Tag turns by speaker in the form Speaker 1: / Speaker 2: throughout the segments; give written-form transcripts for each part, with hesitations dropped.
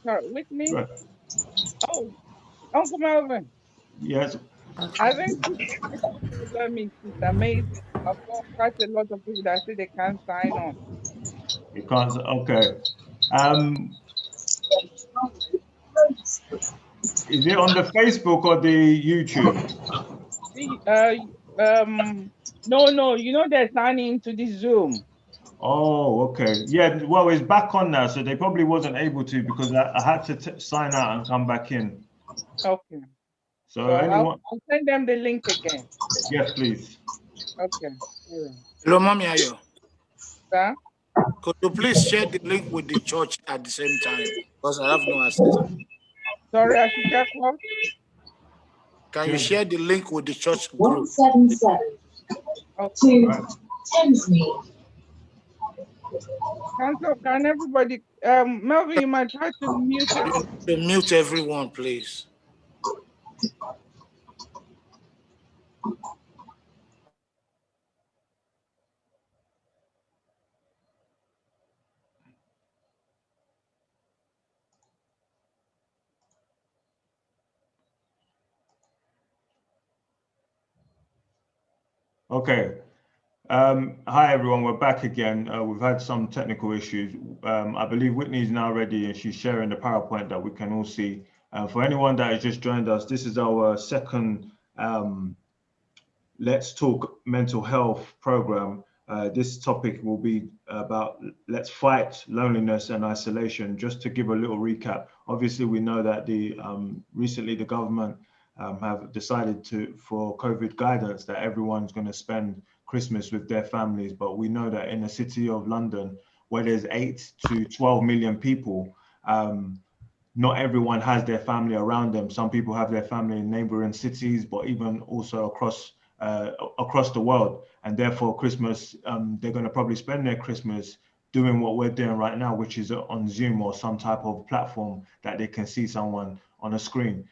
Speaker 1: Sorry, with me.
Speaker 2: Right.
Speaker 1: Oh, Uncle Melvin.
Speaker 2: Yes.
Speaker 1: I think this program is amazing. I've got quite a lot of people that say they can't sign on.
Speaker 2: You can't. Okay. Um, is it on the Facebook or the YouTube?
Speaker 1: No, you know they're signing into this Zoom.
Speaker 2: Oh, okay. Yeah. Well, it's back on now, so they probably wasn't able to because I had to sign out and come back in.
Speaker 1: Okay.
Speaker 2: So
Speaker 1: So
Speaker 2: anyone?
Speaker 1: I'll send them the link again.
Speaker 2: Yes, please.
Speaker 1: Okay. All right.
Speaker 3: Hello, Mommy Ayo.
Speaker 1: Sir?
Speaker 3: Could you please share the link with the church at the same time? Because I have no access.
Speaker 1: Sorry, I should check what?
Speaker 3: Can you share the link with the church group?
Speaker 4: 177 to Thamesmead.
Speaker 1: Can everybody Melvin, you might try to mute it.
Speaker 3: To mute everyone, please.
Speaker 2: Okay. Hi everyone, we're back again. We've had some technical issues. I believe Whitney is now ready and she's sharing the PowerPoint that we can all see. For anyone that has just joined us, this is our second Let's Talk Mental Health program. This topic will be about let's fight loneliness and isolation. Just to give a little recap, obviously we know that recently the government have decided for COVID guidance that everyone's going to spend Christmas with their families, but we know that in the city of London, where there's 8 to 12 million people, not everyone has their family around them. Some people have their family in neighboring cities, but even also across the world, and therefore Christmas, they're going to probably spend their Christmas doing what we're doing right now, which is on Zoom or some type of platform that they can see someone on a screen.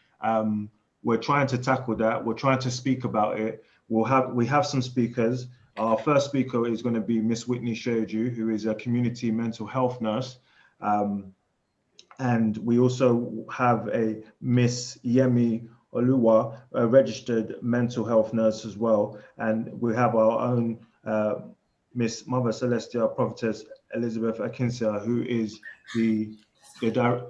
Speaker 2: We're trying to tackle that. We're trying to speak about it. We have some speakers. Our first speaker is going to be Miss Whitney Shoju, who is a community mental health nurse. And we also have a Miss Yemi Oluwa, a registered mental health nurse as well. And we have our own Miss Mother Celestia Prophetess Elizabeth Akinsa, who is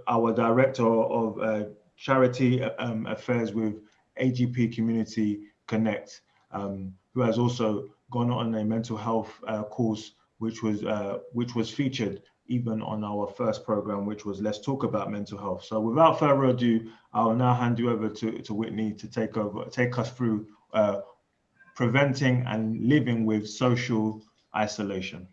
Speaker 2: our director of charity affairs with AGP Community Connect, who has also gone on a mental health course, which was featured even on our first program, which was Let's Talk About Mental Health. So without further ado, I'll now hand you over to Whitney to take us through preventing and living with social isolation.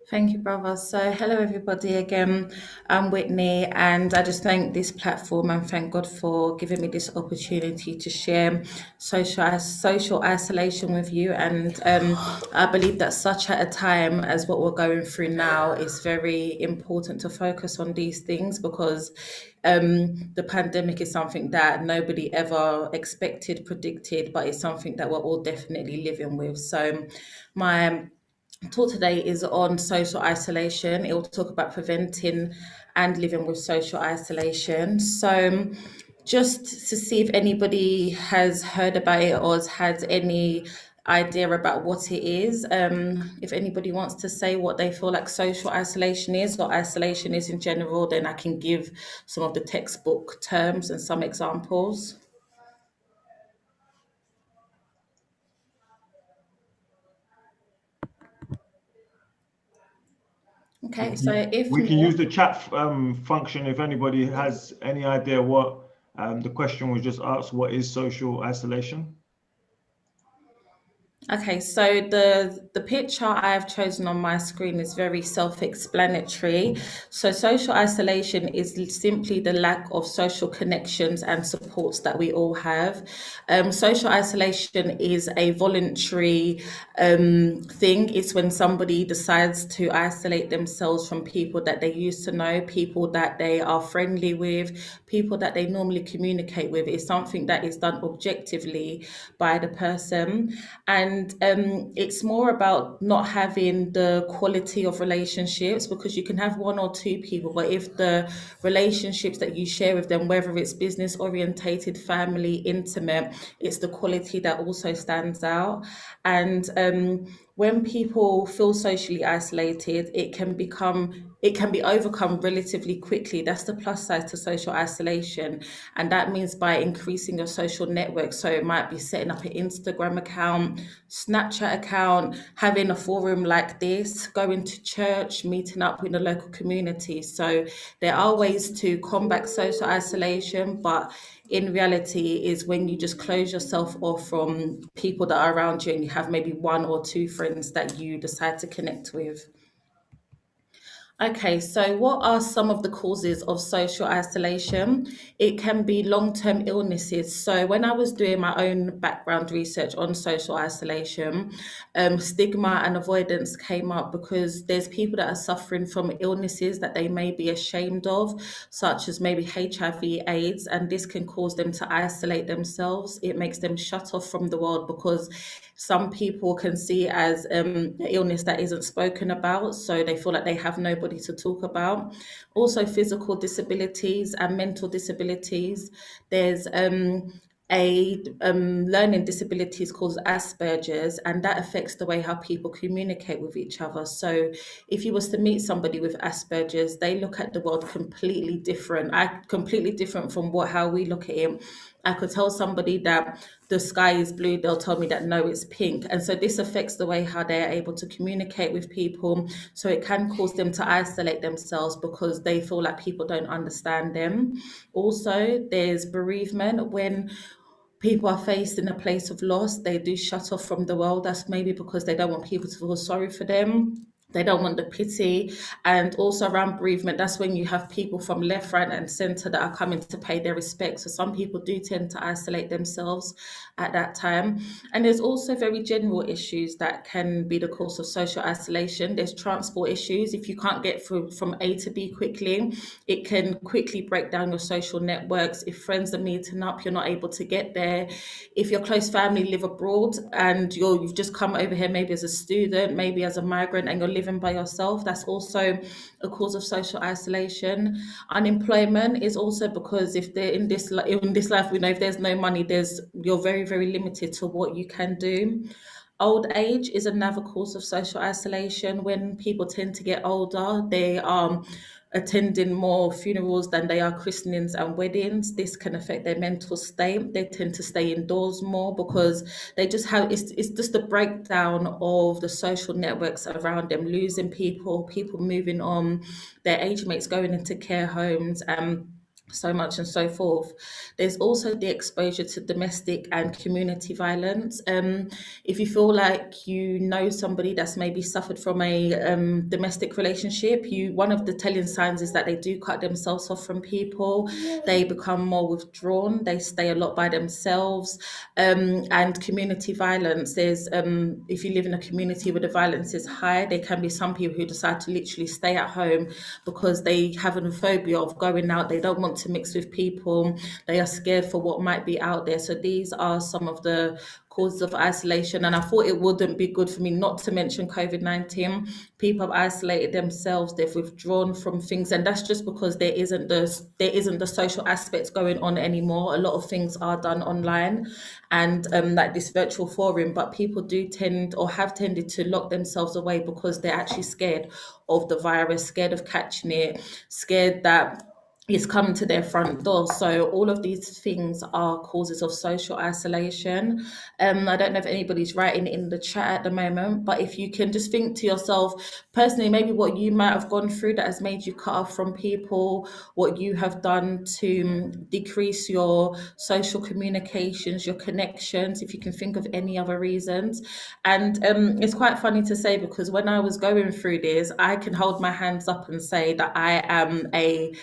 Speaker 5: Thank you, brother. So hello, everybody again. I'm Whitney, and I just thank this platform and thank God for giving me this opportunity to share social isolation with you. And I believe that such at a time as what we're going through now is very important to focus on these things, because the pandemic is something that nobody ever expected, predicted, but it's something that we're all definitely living with. So my talk today is on social isolation. It will talk about preventing and living with social isolation. So just to see if anybody has heard about it or has had any idea about what it is. If anybody wants to say what they feel like social isolation is or isolation is in general, then I can give some of the textbook terms and some examples. Okay, so if
Speaker 2: we can use the chat function if anybody has any idea what the question was just asked, what is social isolation?
Speaker 5: Okay, so the picture I've chosen on my screen is very self-explanatory. So social isolation is simply the lack of social connections and supports that we all have. Social isolation is a voluntary thing. It's when somebody decides to isolate themselves from people that they used to know, people that they are friendly with, people that they normally communicate with. It's something that is done objectively by the person. And And it's more about not having the quality of relationships, because you can have one or two people, but if the relationships that you share with them, whether it's business orientated, family, intimate, it's the quality that also stands out. And when people feel socially isolated, it can be overcome relatively quickly. That's the plus side to social isolation. And that means by increasing your social network. So it might be setting up an Instagram account, Snapchat account, having a forum like this, going to church, meeting up in the local community. So there are ways to combat social isolation, but in reality is when you just close yourself off from people that are around you and you have maybe one or two friends that you decide to connect with. Okay, so what are some of the causes of social isolation? It can be long-term illnesses. So when I was doing my own background research on social isolation, stigma and avoidance came up because there's people that are suffering from illnesses that they may be ashamed of, such as maybe HIV, AIDS, and this can cause them to isolate themselves. It makes them shut off from the world because some people can see it as an illness that isn't spoken about, so they feel like they have nobody to talk about. Also, physical disabilities and mental disabilities. There's a learning disabilities called Asperger's, and that affects the way how people communicate with each other. So if you was to meet somebody with Asperger's, they look at the world completely different. Completely different from how we look at it. I could tell somebody that the sky is blue, they'll tell me that no, it's pink. And so this affects the way how they're able to communicate with people. So it can cause them to isolate themselves because they feel like people don't understand them. Also, there's bereavement. When people are faced in a place of loss, they do shut off from the world. That's maybe because they don't want people to feel sorry for them. They don't want the pity. And also around bereavement, that's when you have people from left, right, and centre that are coming to pay their respects. So some people do tend to isolate themselves at that time. And there's also very general issues that can be the cause of social isolation. There's transport issues. If you can't get from A to B quickly, it can quickly break down your social networks. If friends are meeting up, you're not able to get there. If your close family live abroad and you've just come over here, maybe as a student, maybe as a migrant, and you're living by yourself, that's also a cause of social isolation. Unemployment is also because if they're in this life, we know if there's no money, you're very, very limited to what you can do. Old age is another cause of social isolation. When people tend to get older, they are attending more funerals than they are christenings and weddings. This can affect their mental state. They tend to stay indoors more because they just have, it's just a breakdown of the social networks around them, losing people moving on, their age mates going into care homes, so much and so forth. There's also the exposure to domestic and community violence. If you feel like you know somebody that's maybe suffered from a domestic relationship, one of the telling signs is that they do cut themselves off from people. They become more withdrawn. They stay a lot by themselves. And community violence, there's if you live in a community where the violence is high, there can be some people who decide to literally stay at home because they have a phobia of going out. They don't want to mix with people. They are scared for what might be out there. So these are some of the causes of isolation. And I thought it wouldn't be good for me not to mention COVID-19. People have isolated themselves, they've withdrawn from things, and that's just because there isn't the social aspects going on anymore. A lot of things are done online and like this virtual forum, but people do tend or have tended to lock themselves away because they're actually scared of the virus, scared of catching it, scared that it's coming to their front door. So all of these things are causes of social isolation. I don't know if anybody's writing in the chat at the moment, but if you can just think to yourself personally, maybe what you might have gone through that has made you cut off from people, what you have done to decrease your social communications, your connections, if you can think of any other reasons. And it's quite funny to say, because when I was going through this, I can hold my hands up and say that I am a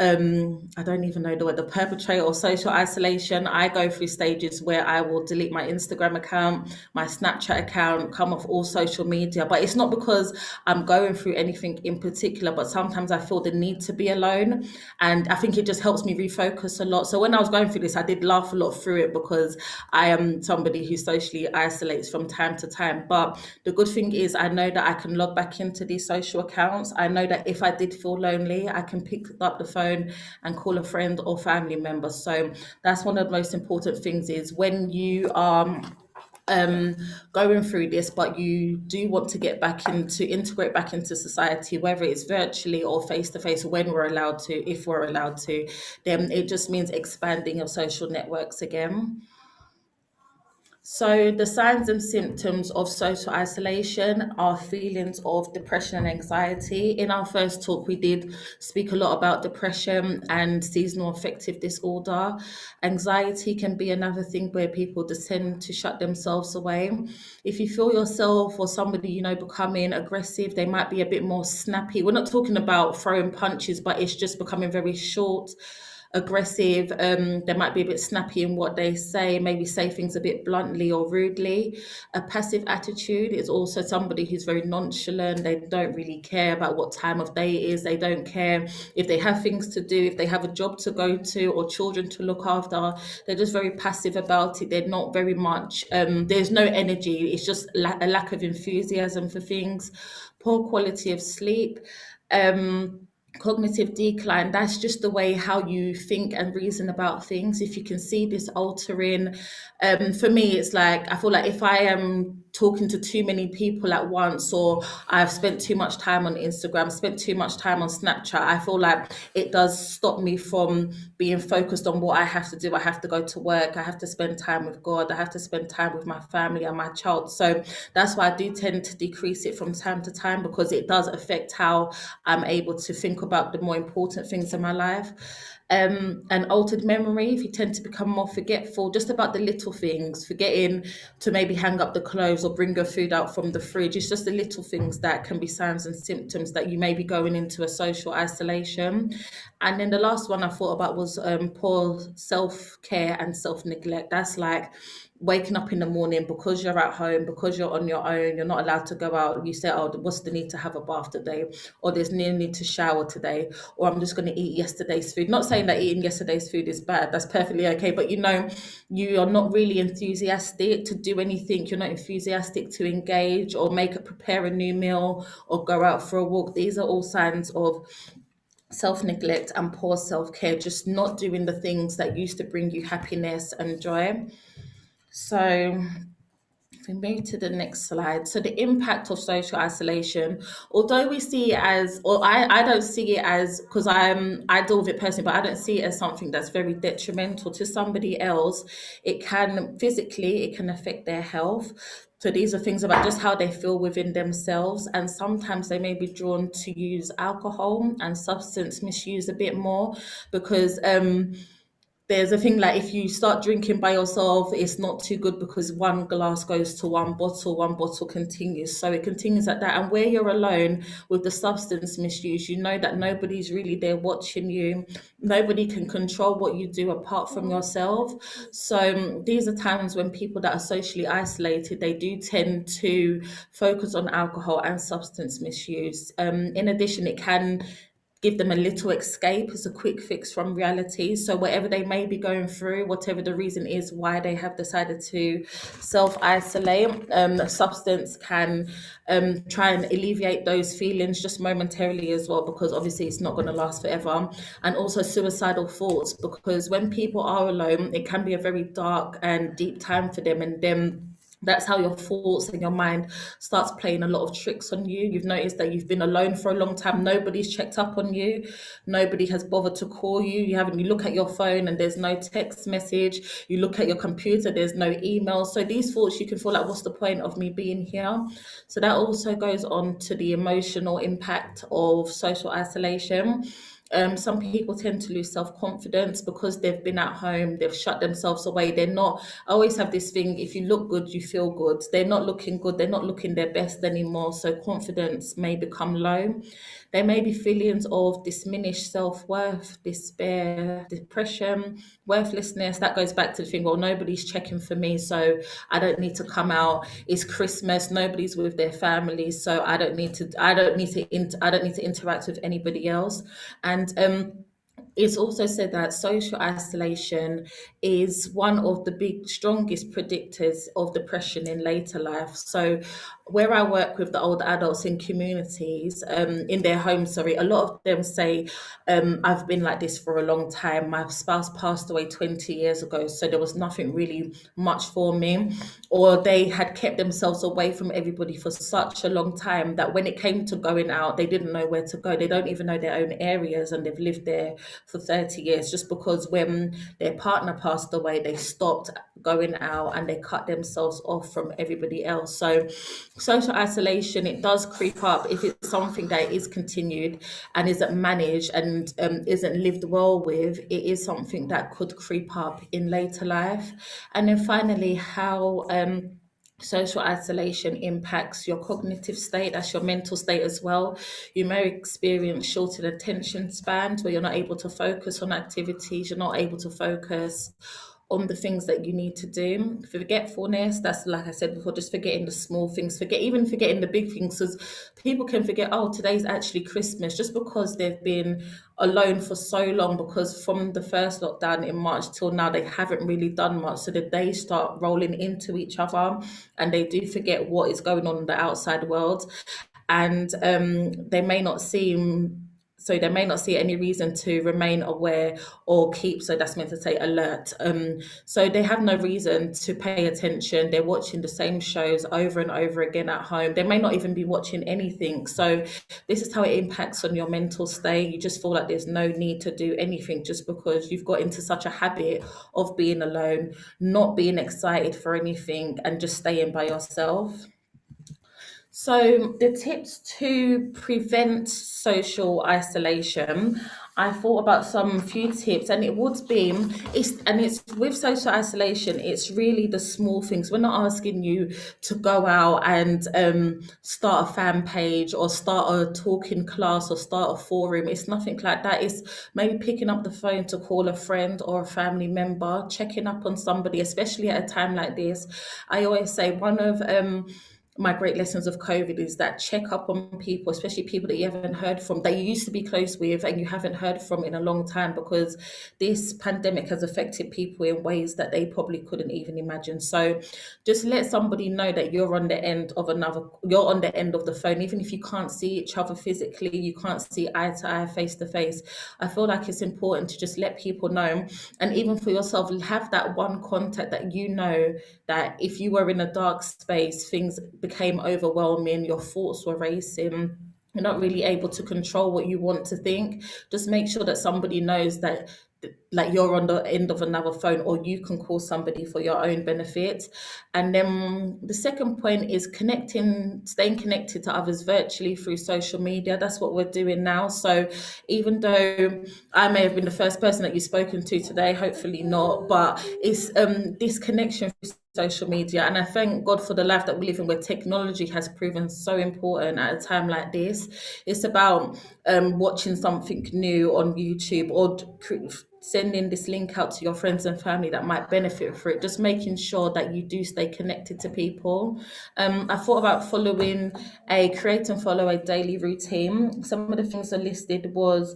Speaker 5: I don't even know the word, the perpetrator of social isolation. I go through stages where I will delete my Instagram account, my Snapchat account, come off all social media. But it's not because I'm going through anything in particular, but sometimes I feel the need to be alone. And I think it just helps me refocus a lot. So when I was going through this, I did laugh a lot through it because I am somebody who socially isolates from time to time. But the good thing is I know that I can log back into these social accounts. I know that if I did feel lonely, I can pick up the phone and call a friend or family member. So that's one of the most important things, is when you are going through this, but you do want to get back into, integrate back into society, whether it's virtually or face to face, when we're allowed to, if we're allowed to, then it just means expanding your social networks again. So the signs and symptoms of social isolation are feelings of depression and anxiety. In our first talk, we did speak a lot about depression and seasonal affective disorder. Anxiety can be another thing where people just tend to shut themselves away. If you feel yourself or somebody you know becoming aggressive, they might be a bit more snappy. We're not talking about throwing punches, but it's just becoming very short, aggressive. They might be a bit snappy in what they say, maybe say things a bit bluntly or rudely. A passive attitude is also somebody who's very nonchalant. They don't really care about what time of day it is. They don't care if they have things to do, if they have a job to go to or children to look after. They're just very passive about it. They're not very much, there's no energy. It's just a lack of enthusiasm for things. Poor quality of sleep. Cognitive decline, that's just the way how you think and reason about things. If you can see this altering, for me, it's like, I feel like if I am talking to too many people at once, or I've spent too much time on Instagram, spent too much time on Snapchat, I feel like it does stop me from being focused on what I have to do. I have to go to work, I have to spend time with God, I have to spend time with my family and my child. So that's why I do tend to decrease it from time to time, because it does affect how I'm able to think about the more important things in my life. An altered memory, if you tend to become more forgetful just about the little things, forgetting to maybe hang up the clothes or bring your food out from the fridge. It's just the little things that can be signs and symptoms that you may be going into a social isolation. And then the last one I thought about was poor self-care and self-neglect. That's like waking up in the morning, because you're at home, because you're on your own, you're not allowed to go out. You say, oh, what's the need to have a bath today? Or there's no need to shower today, or I'm just going to eat yesterday's food. Not saying that eating yesterday's food is bad, that's perfectly okay. But you know, you are not really enthusiastic to do anything. You're not enthusiastic to engage or prepare a new meal or go out for a walk. These are all signs of self-neglect and poor self-care, just not doing the things that used to bring you happiness and joy. So if we move to the next slide. So the impact of social isolation, although we see it as, or I don't see it as, because I deal with it personally, but I don't see it as something that's very detrimental to somebody else. It can physically, it can affect their health. So these are things about just how they feel within themselves. And sometimes they may be drawn to use alcohol and substance misuse a bit more, because there's a thing like, if you start drinking by yourself, it's not too good, because one glass goes to one bottle continues. So it continues like that. And where you're alone with the substance misuse, you know that nobody's really there watching you. Nobody can control what you do apart from yourself. So these are times when people that are socially isolated, they do tend to focus on alcohol and substance misuse. In addition, it can give them a little escape as a quick fix from reality. So whatever they may be going through, whatever the reason is why they have decided to self-isolate, substance can try and alleviate those feelings just momentarily as well, because obviously it's not going to last forever. And also suicidal thoughts, because when people are alone, it can be a very dark and deep time for them, and then that's how your thoughts and your mind starts playing a lot of tricks on you. You've noticed that you've been alone for a long time. Nobody's checked up on you. Nobody has bothered to call you. You look at your phone and there's no text message. You look at your computer, there's no email. So these thoughts, you can feel like, what's the point of me being here? So that also goes on to the emotional impact of social isolation. Some people tend to lose self-confidence because they've been at home, they've shut themselves away. They're not, I always have this thing, if you look good, you feel good. They're not looking good, they're not looking their best anymore. So confidence may become low. There may be feelings of diminished self-worth, despair, depression, worthlessness. That goes back to the thing, well, nobody's checking for me, so I don't need to come out. It's Christmas, nobody's with their families, so I don't need to interact with anybody else. And it's also said that social isolation is one of the strongest predictors of depression in later life. So where I work with the older adults in communities, in their homes, a lot of them say, I've been like this for a long time. My spouse passed away 20 years ago, so there was nothing really much for me. Or they had kept themselves away from everybody for such a long time that when it came to going out, they didn't know where to go. They don't even know their own areas, and they've lived there for 30 years just because when their partner passed away, they stopped going out and they cut themselves off from everybody else. So social isolation, it does creep up if it's something that is continued and isn't managed and isn't lived well with. It is something that could creep up in later life. And then finally, how social isolation impacts your cognitive state, that's your mental state as well. You may experience shortened attention spans where you're not able to focus on activities, you're not able to focus on the things that you need to do. Forgetfulness, that's like I said before, just forgetting the small things, forgetting the big things, because people can forget, oh, today's actually Christmas, just because they've been alone for so long, because from the first lockdown in March till now, they haven't really done much. So the days start rolling into each other and they do forget what is going on in the outside world. And they may not see any reason to remain aware or keep, so that's meant to say alert. So they have no reason to pay attention. They're watching the same shows over and over again at home. They may not even be watching anything. So this is how it impacts on your mental state. You just feel like there's no need to do anything just because you've got into such a habit of being alone, not being excited for anything, and just staying by yourself. So the tips to prevent social isolation, I thought about some few tips, and it's with social isolation, it's really the small things. We're not asking you to go out and start a fan page or start a talking class or start a forum. It's nothing like that. It's maybe picking up the phone to call a friend or a family member, checking up on somebody, especially at a time like this. I always say one of my great lessons of COVID is that check up on people, especially people that you haven't heard from, that you used to be close with and you haven't heard from in a long time, because this pandemic has affected people in ways that they probably couldn't even imagine. So just let somebody know that you're on the end of the phone, even if you can't see each other physically, you can't see eye to eye, face to face. I feel like it's important to just let people know, and even for yourself, have that one contact that you know that if you were in a dark space, things became overwhelming, your thoughts were racing, you're not really able to control what you want to think, just make sure that somebody knows that like you're on the end of another phone, or you can call somebody for your own benefit. And then the second point is staying connected to others virtually through social media. That's what we're doing now. So even though I may have been the first person that you've spoken to today, hopefully not, but it's this connection through social media. And I thank God for the life that we live in, where technology has proven so important at a time like this. It's about watching something new on YouTube, or sending this link out to your friends and family that might benefit for it, just making sure that you do stay connected to people. I thought about create and follow a daily routine. Some of the things I listed was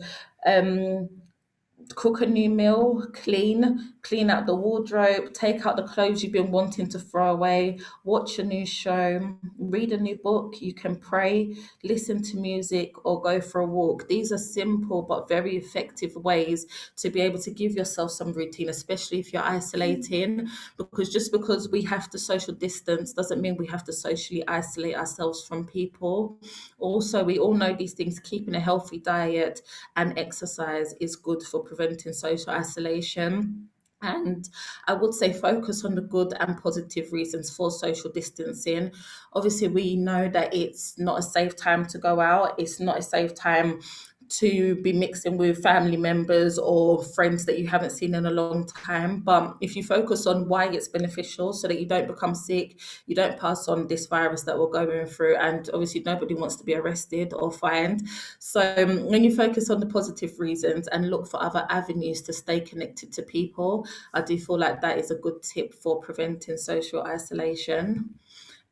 Speaker 5: cook a new meal, clean out the wardrobe, take out the clothes you've been wanting to throw away, watch a new show, read a new book, you can pray, listen to music, or go for a walk. These are simple but very effective ways to be able to give yourself some routine, especially if you're isolating, because just because we have to social distance doesn't mean we have to socially isolate ourselves from people. Also, we all know these things, keeping a healthy diet and exercise is good for preventing social isolation. And I would say focus on the good and positive reasons for social distancing. Obviously, we know that it's not a safe time to go out. It's not a safe time to be mixing with family members or friends that you haven't seen in a long time. But if you focus on why it's beneficial so that you don't become sick, you don't pass on this virus that we're going through, and obviously nobody wants to be arrested or fined. So when you focus on the positive reasons and look for other avenues to stay connected to people, I do feel like that is a good tip for preventing social isolation.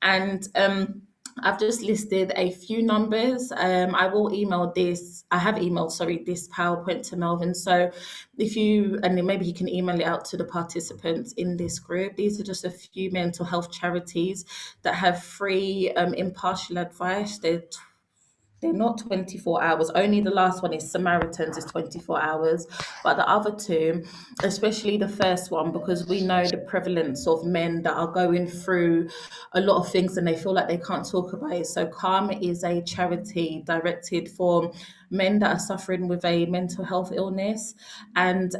Speaker 5: And I've just listed a few numbers. I will email this. I have emailed, sorry, this PowerPoint to Melvin. So if you, and then maybe you can email it out to the participants in this group. These are just a few mental health charities that have free impartial advice. They're not 24 hours. Only the last one is Samaritans is 24 hours. But the other two, especially the first one, because we know the prevalence of men that are going through a lot of things and they feel like they can't talk about it. So Calm is a charity directed for men that are suffering with a mental health illness, and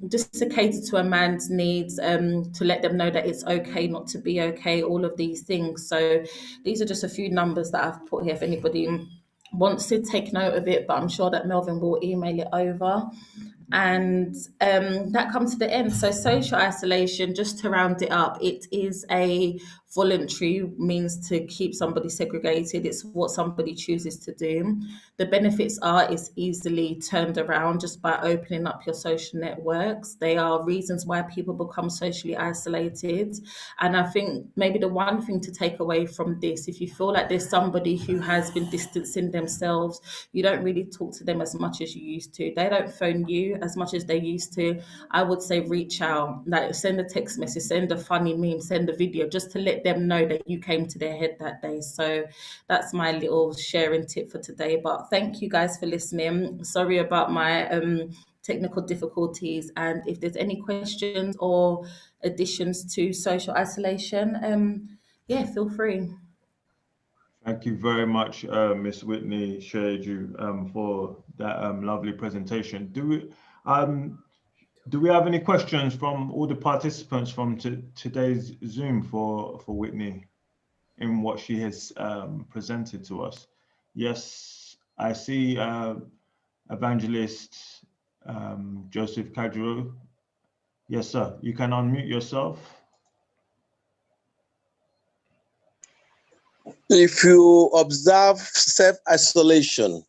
Speaker 5: just to cater to a man's needs, to let them know that it's okay not to be okay, all of these things. So these are just a few numbers that I've put here if anybody wants to take note of it, but I'm sure that Melvin will email it over. And that comes to the end. So social isolation, just to round it up, it is a voluntary means to keep somebody segregated. It's what somebody chooses to do. The benefits are it's easily turned around just by opening up your social networks. They are reasons why people become socially isolated. And I think maybe the one thing to take away from this, if you feel like there's somebody who has been distancing themselves, you don't really talk to them as much as you used to. They don't phone you as much as they used to. I would say reach out, like send a text message, send a funny meme, send a video, just to let them know that you came to their head that day. So that's my little sharing tip for today. But thank you guys for listening. Sorry about my technical difficulties, and if there's any questions or additions to social isolation, yeah, feel free.
Speaker 2: Thank you very much, Ms. Whitney Sheju, for that lovely presentation. Do we have any questions from all the participants from today's Zoom for Whitney in what she has presented to us? Yes, I see Evangelist Joseph Kadro. Yes, sir. You can unmute yourself.
Speaker 6: If you observe self-isolation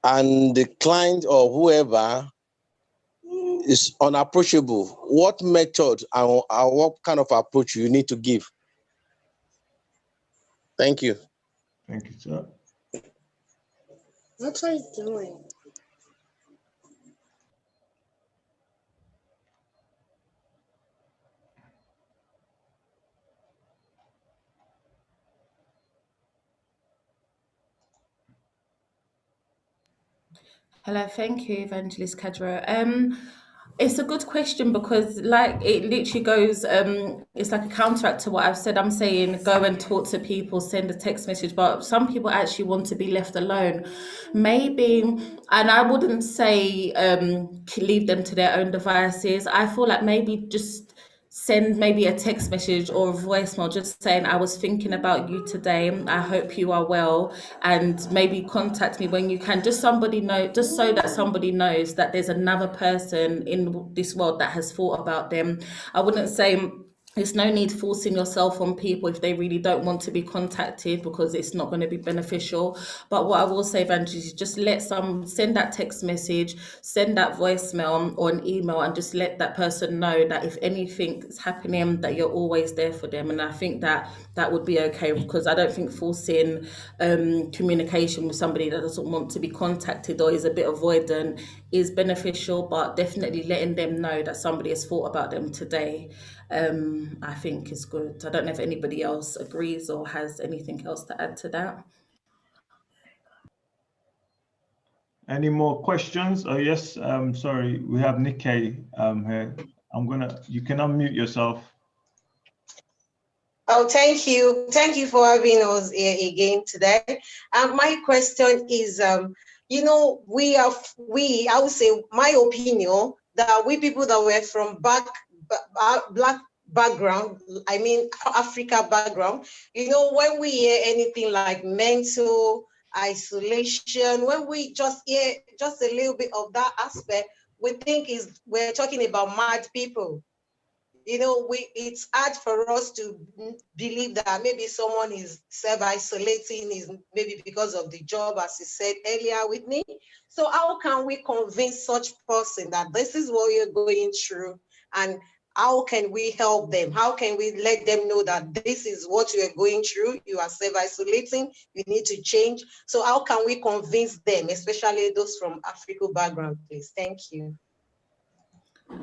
Speaker 6: and the client or whoever is unapproachable, what method and what kind of approach you need to give? Thank you.
Speaker 2: Thank you, sir.
Speaker 7: What are you doing?
Speaker 5: Hello, thank you, Evangelist Kadra. It's a good question because, like, it literally goes, it's like a counteract to what I've said. I'm saying go and talk to people, send a text message, but some people actually want to be left alone. Maybe, and I wouldn't say leave them to their own devices. I feel like maybe just send maybe a text message or a voicemail just saying, I was thinking about you today. I hope you are well, and maybe contact me when you can. Just somebody know, just so that somebody knows that there's another person in this world that has thought about them. I wouldn't say there's no need forcing yourself on people if they really don't want to be contacted, because it's not going to be beneficial. But what I will say, Evangelist, is just send that text message, send that voicemail or an email, and just let that person know that if anything is happening, that you're always there for them. And I think that would be okay, because I don't think forcing communication with somebody that doesn't want to be contacted or is a bit avoidant is beneficial, but definitely letting them know that somebody has thought about them today, I think is good. I don't know if anybody else agrees or has anything else to add to that.
Speaker 2: Any more questions? Oh, yes. Sorry, we have Nikkei here. You can unmute yourself.
Speaker 7: Oh, thank you. Thank you for having us here again today. My question is, you know, I would say, my opinion, that we people that were from black background, I mean, Africa background, you know, when we hear anything like mental isolation. When we just hear just a little bit of that aspect, we think we're talking about mad people. You know, it's hard for us to believe that maybe someone is self-isolating, is maybe because of the job, as you said earlier, Whitney. So how can we convince such person that this is what you're going through, and how can we help them? How can we let them know that this is what you are going through? You are self-isolating, you need to change. So how can we convince them, especially those from African background, please? Thank you.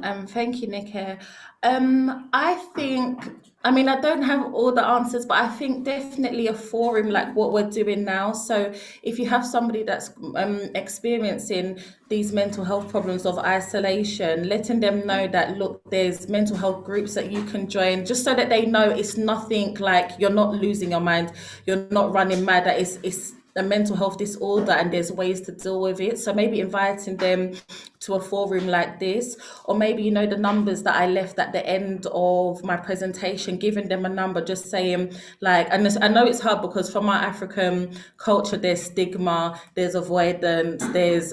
Speaker 5: Thank you, Nikki. I mean, I don't have all the answers, but I think definitely a forum like what we're doing now. So if you have somebody that's experiencing these mental health problems of isolation, letting them know that, look, there's mental health groups that you can join, just so that they know it's nothing, like you're not losing your mind, you're not running mad, that it's a mental health disorder and there's ways to deal with it. So maybe inviting them to a forum like this, or maybe, you know, the numbers that I left at the end of my presentation, giving them a number, just saying like, and I know it's hard because from our African culture, there's stigma, there's avoidance, there's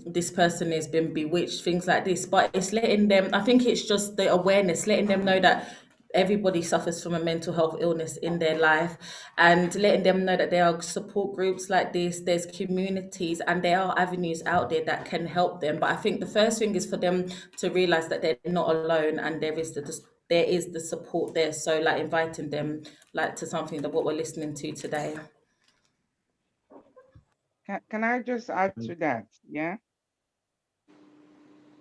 Speaker 5: this person has been bewitched, things like this, but it's letting them, I think it's just the awareness, letting them know that everybody suffers from a mental health illness in their life, and letting them know that there are support groups like this, there's communities, and there are avenues out there that can help them. But I think the first thing is for them to realize that they're not alone, and there is the support there. So like inviting them like to something that what we're listening to today.
Speaker 1: Can I just add to that? Yeah.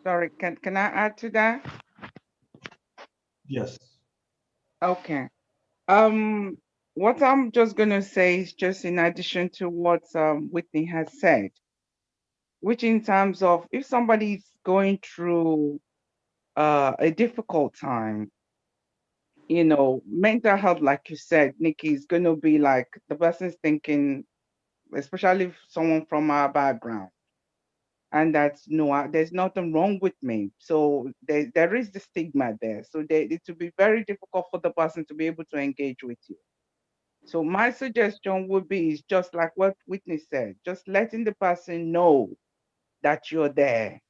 Speaker 1: Sorry, can I add to that?
Speaker 2: Yes.
Speaker 1: Okay. What I'm just gonna say is just in addition to what Whitney has said, which in terms of if somebody's going through a difficult time, you know, mental health, like you said, Nikki, is gonna be like the person's thinking, especially if someone from our background, and that's no, there's nothing wrong with me. So there is the stigma there. So it will be very difficult for the person to be able to engage with you. So my suggestion would be is just like what Whitney said, just letting the person know that you're there.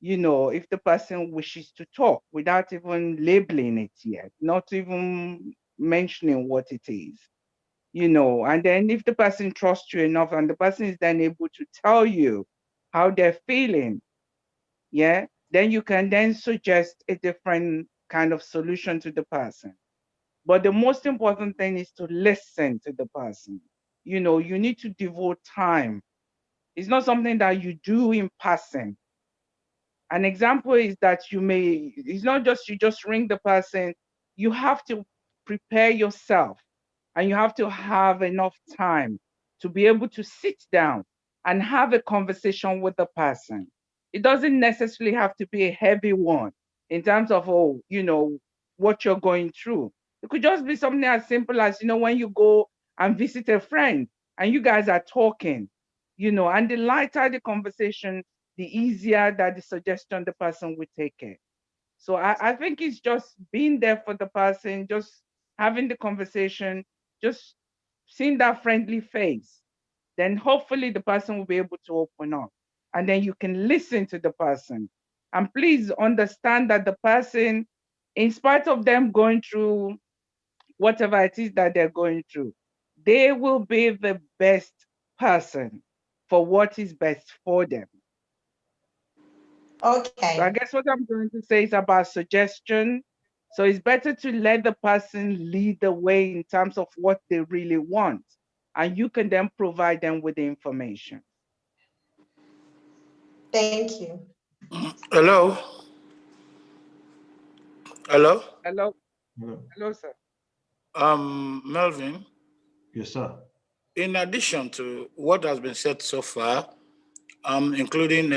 Speaker 1: You know, if the person wishes to talk without even labeling it yet, not even mentioning what it is, you know, and then if the person trusts you enough and the person is then able to tell you how they're feeling, yeah, then you can then suggest a different kind of solution to the person. But the most important thing is to listen to the person. You know, you need to devote time. It's not something that you do in passing. An example is that it's not just you just ring the person, you have to prepare yourself and you have to have enough time to be able to sit down and have a conversation with the person. It doesn't necessarily have to be a heavy one in terms of, oh, you know, what you're going through. It could just be something as simple as, you know, when you go and visit a friend and you guys are talking, you know, and the lighter the conversation, the easier that the suggestion the person would take it. So I think it's just being there for the person, just having the conversation, just seeing that friendly face. Then hopefully the person will be able to open up. And then you can listen to the person. And please understand that the person, in spite of them going through whatever it is that they're going through, they will be the best person for what is best for them.
Speaker 7: Okay.
Speaker 1: So I guess what I'm going to say is about suggestion. So it's better to let the person lead the way in terms of what they really want. And you can then provide them with the information.
Speaker 7: Thank you.
Speaker 3: Hello? Hello?
Speaker 1: Hello?
Speaker 2: Hello.
Speaker 1: Hello, sir.
Speaker 3: Melvin,
Speaker 2: Yes, sir.
Speaker 3: in addition to what has been said so far, including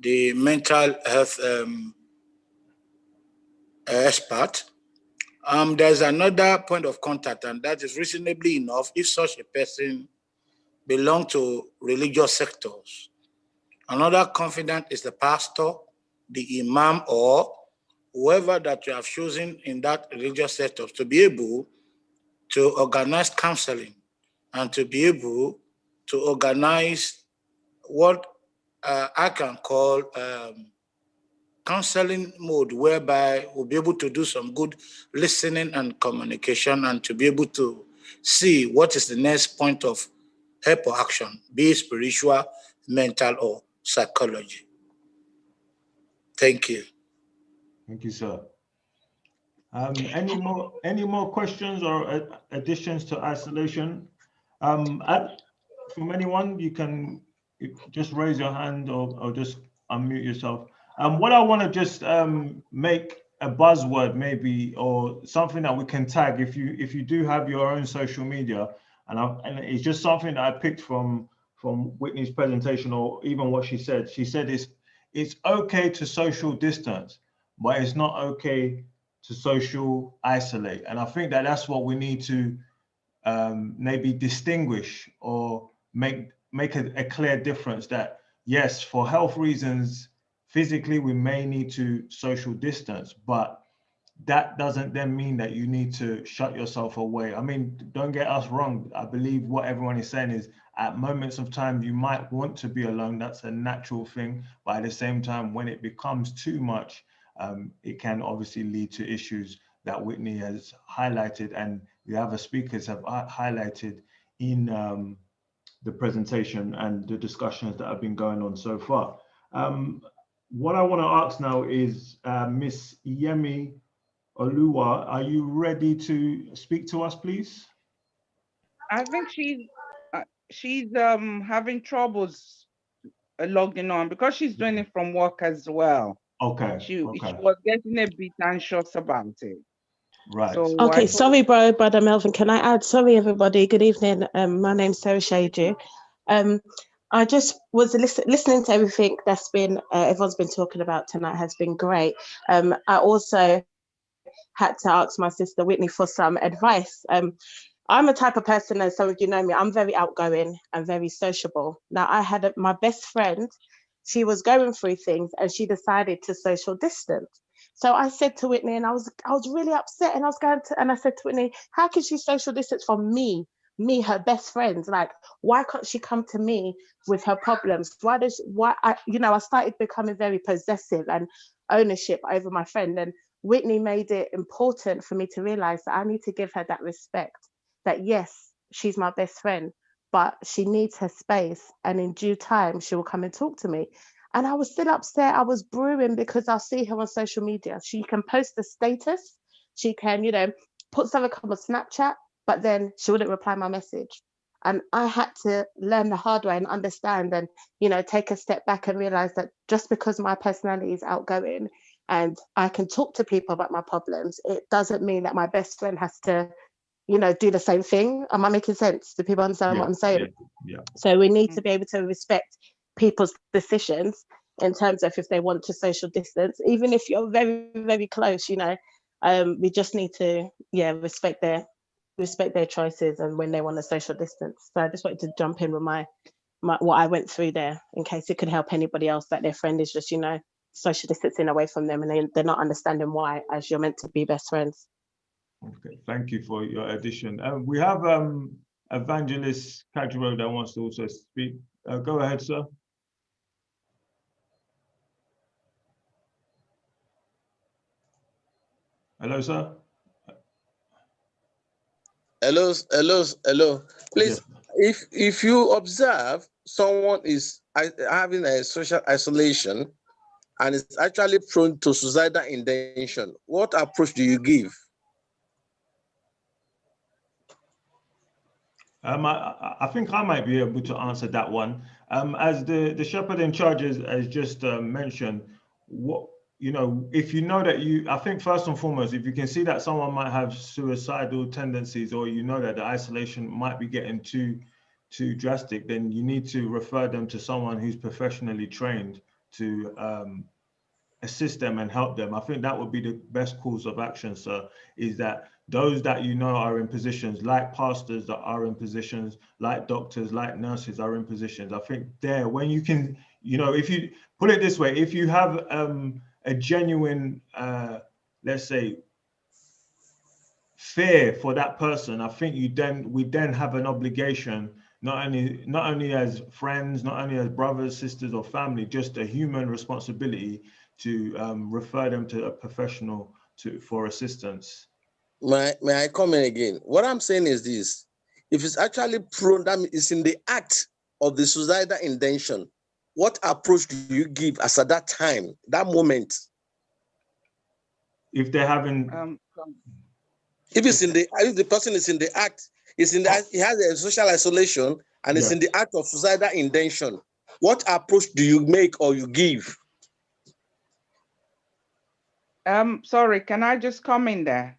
Speaker 3: the mental health expert, there's another point of contact, and that is reasonably enough if such a person belongs to religious sectors. Another confidant is the pastor, the imam, or whoever that you have chosen in that religious sector to be able to organize counseling and to be able to organize what I can call counseling mode, whereby we'll be able to do some good listening and communication, and to be able to see what is the next point of help or action, be it spiritual, mental, or psychology. Thank you.
Speaker 2: Thank you, sir. Any more questions or additions to isolation? From anyone, you can just raise your hand or just unmute yourself. What I want to just make a buzzword maybe, or something that we can tag if you do have your own social media, and it's just something that I picked from Whitney's presentation, or even what she said. She said it's okay to social distance, but it's not okay to social isolate. And I think that that's what we need to maybe distinguish or make a clear difference, that yes, for health reasons, physically we may need to social distance, but that doesn't then mean that you need to shut yourself away. I mean, don't get us wrong. I believe what everyone is saying is at moments of time, you might want to be alone. That's a natural thing. But at the same time, when it becomes too much, it can obviously lead to issues that Whitney has highlighted and the other speakers have highlighted in the presentation and the discussions that have been going on so far. What I want to ask now is Miss Yemi Oluwa, are you ready to speak to us, please?
Speaker 1: I think she's having troubles logging on because she's doing it from work as well.
Speaker 2: Okay.
Speaker 1: She was getting a bit anxious about it.
Speaker 2: Right.
Speaker 1: So
Speaker 8: okay, sorry, Brother Melvin. Can I add? Sorry, everybody. Good evening. My name's Sarah Shadu. I just was listening to everything that's been everyone's been talking about tonight. Has been great. I also had to ask my sister Whitney for some advice. I'm a type of person, as some of you know me, I'm very outgoing and very sociable. Now, I had my best friend, she was going through things and she decided to social distance. So I said to Whitney, and I was really upset, and I said to Whitney, how can she social distance from me, her best friend? Like, why can't she come to me with her problems? I started becoming very possessive and ownership over my friend. And Whitney made it important for me to realize that I need to give her that respect, that yes, she's my best friend, but she needs her space, and in due time, she will come and talk to me. And I was still upset. I was brewing because I'll see her on social media. She can post a status. She can, put something on Snapchat, but then she wouldn't reply my message. And I had to learn the hard way and understand and, take a step back and realize that just because my personality is outgoing and I can talk to people about my problems, it doesn't mean that my best friend has to, do the same thing. Am I making sense? Do people understand what I'm saying?
Speaker 2: Yeah.
Speaker 8: So we need to be able to respect people's decisions in terms of if they want to social distance, even if you're very, very close, we just need to, respect their choices and when they want to social distance. So I just wanted to jump in with my what I went through there, in case it could help anybody else that their friend is just, social distancing away from them and they're not understanding why, as you're meant to be best friends.
Speaker 2: Okay, thank you for your addition. We have Evangelist Kajiro that wants to also speak. Go ahead, sir. Hello, sir.
Speaker 6: Hello. Please,
Speaker 2: Yes.
Speaker 6: if you observe someone is having a social isolation and is actually prone to suicidal intention, what approach do you give?
Speaker 2: I think I might be able to answer that one. As the shepherd in charge has just mentioned, if you know that I think first and foremost, if you can see that someone might have suicidal tendencies, or that the isolation might be getting too drastic, then you need to refer them to someone who's professionally trained to assist them and help them. I think that would be the best course of action, sir, is that those that are in positions like pastors, that are in positions like doctors, like nurses are in positions. I think there, when you can, if you put it this way, if you have a genuine, let's say, fear for that person, I think we then have an obligation, not only as friends, not only as brothers, sisters, or family, just a human responsibility to refer them to a professional for assistance.
Speaker 6: May I comment again? What I'm saying is this: if it's actually prone, that means it's in the act of the suicidal intention. What approach do you give as at that time, that moment?
Speaker 2: If they're having,
Speaker 6: if the person is in the act, he has a social isolation and it's in the act of suicidal intention, what approach do you make or you give?
Speaker 1: Sorry, can I just come in there?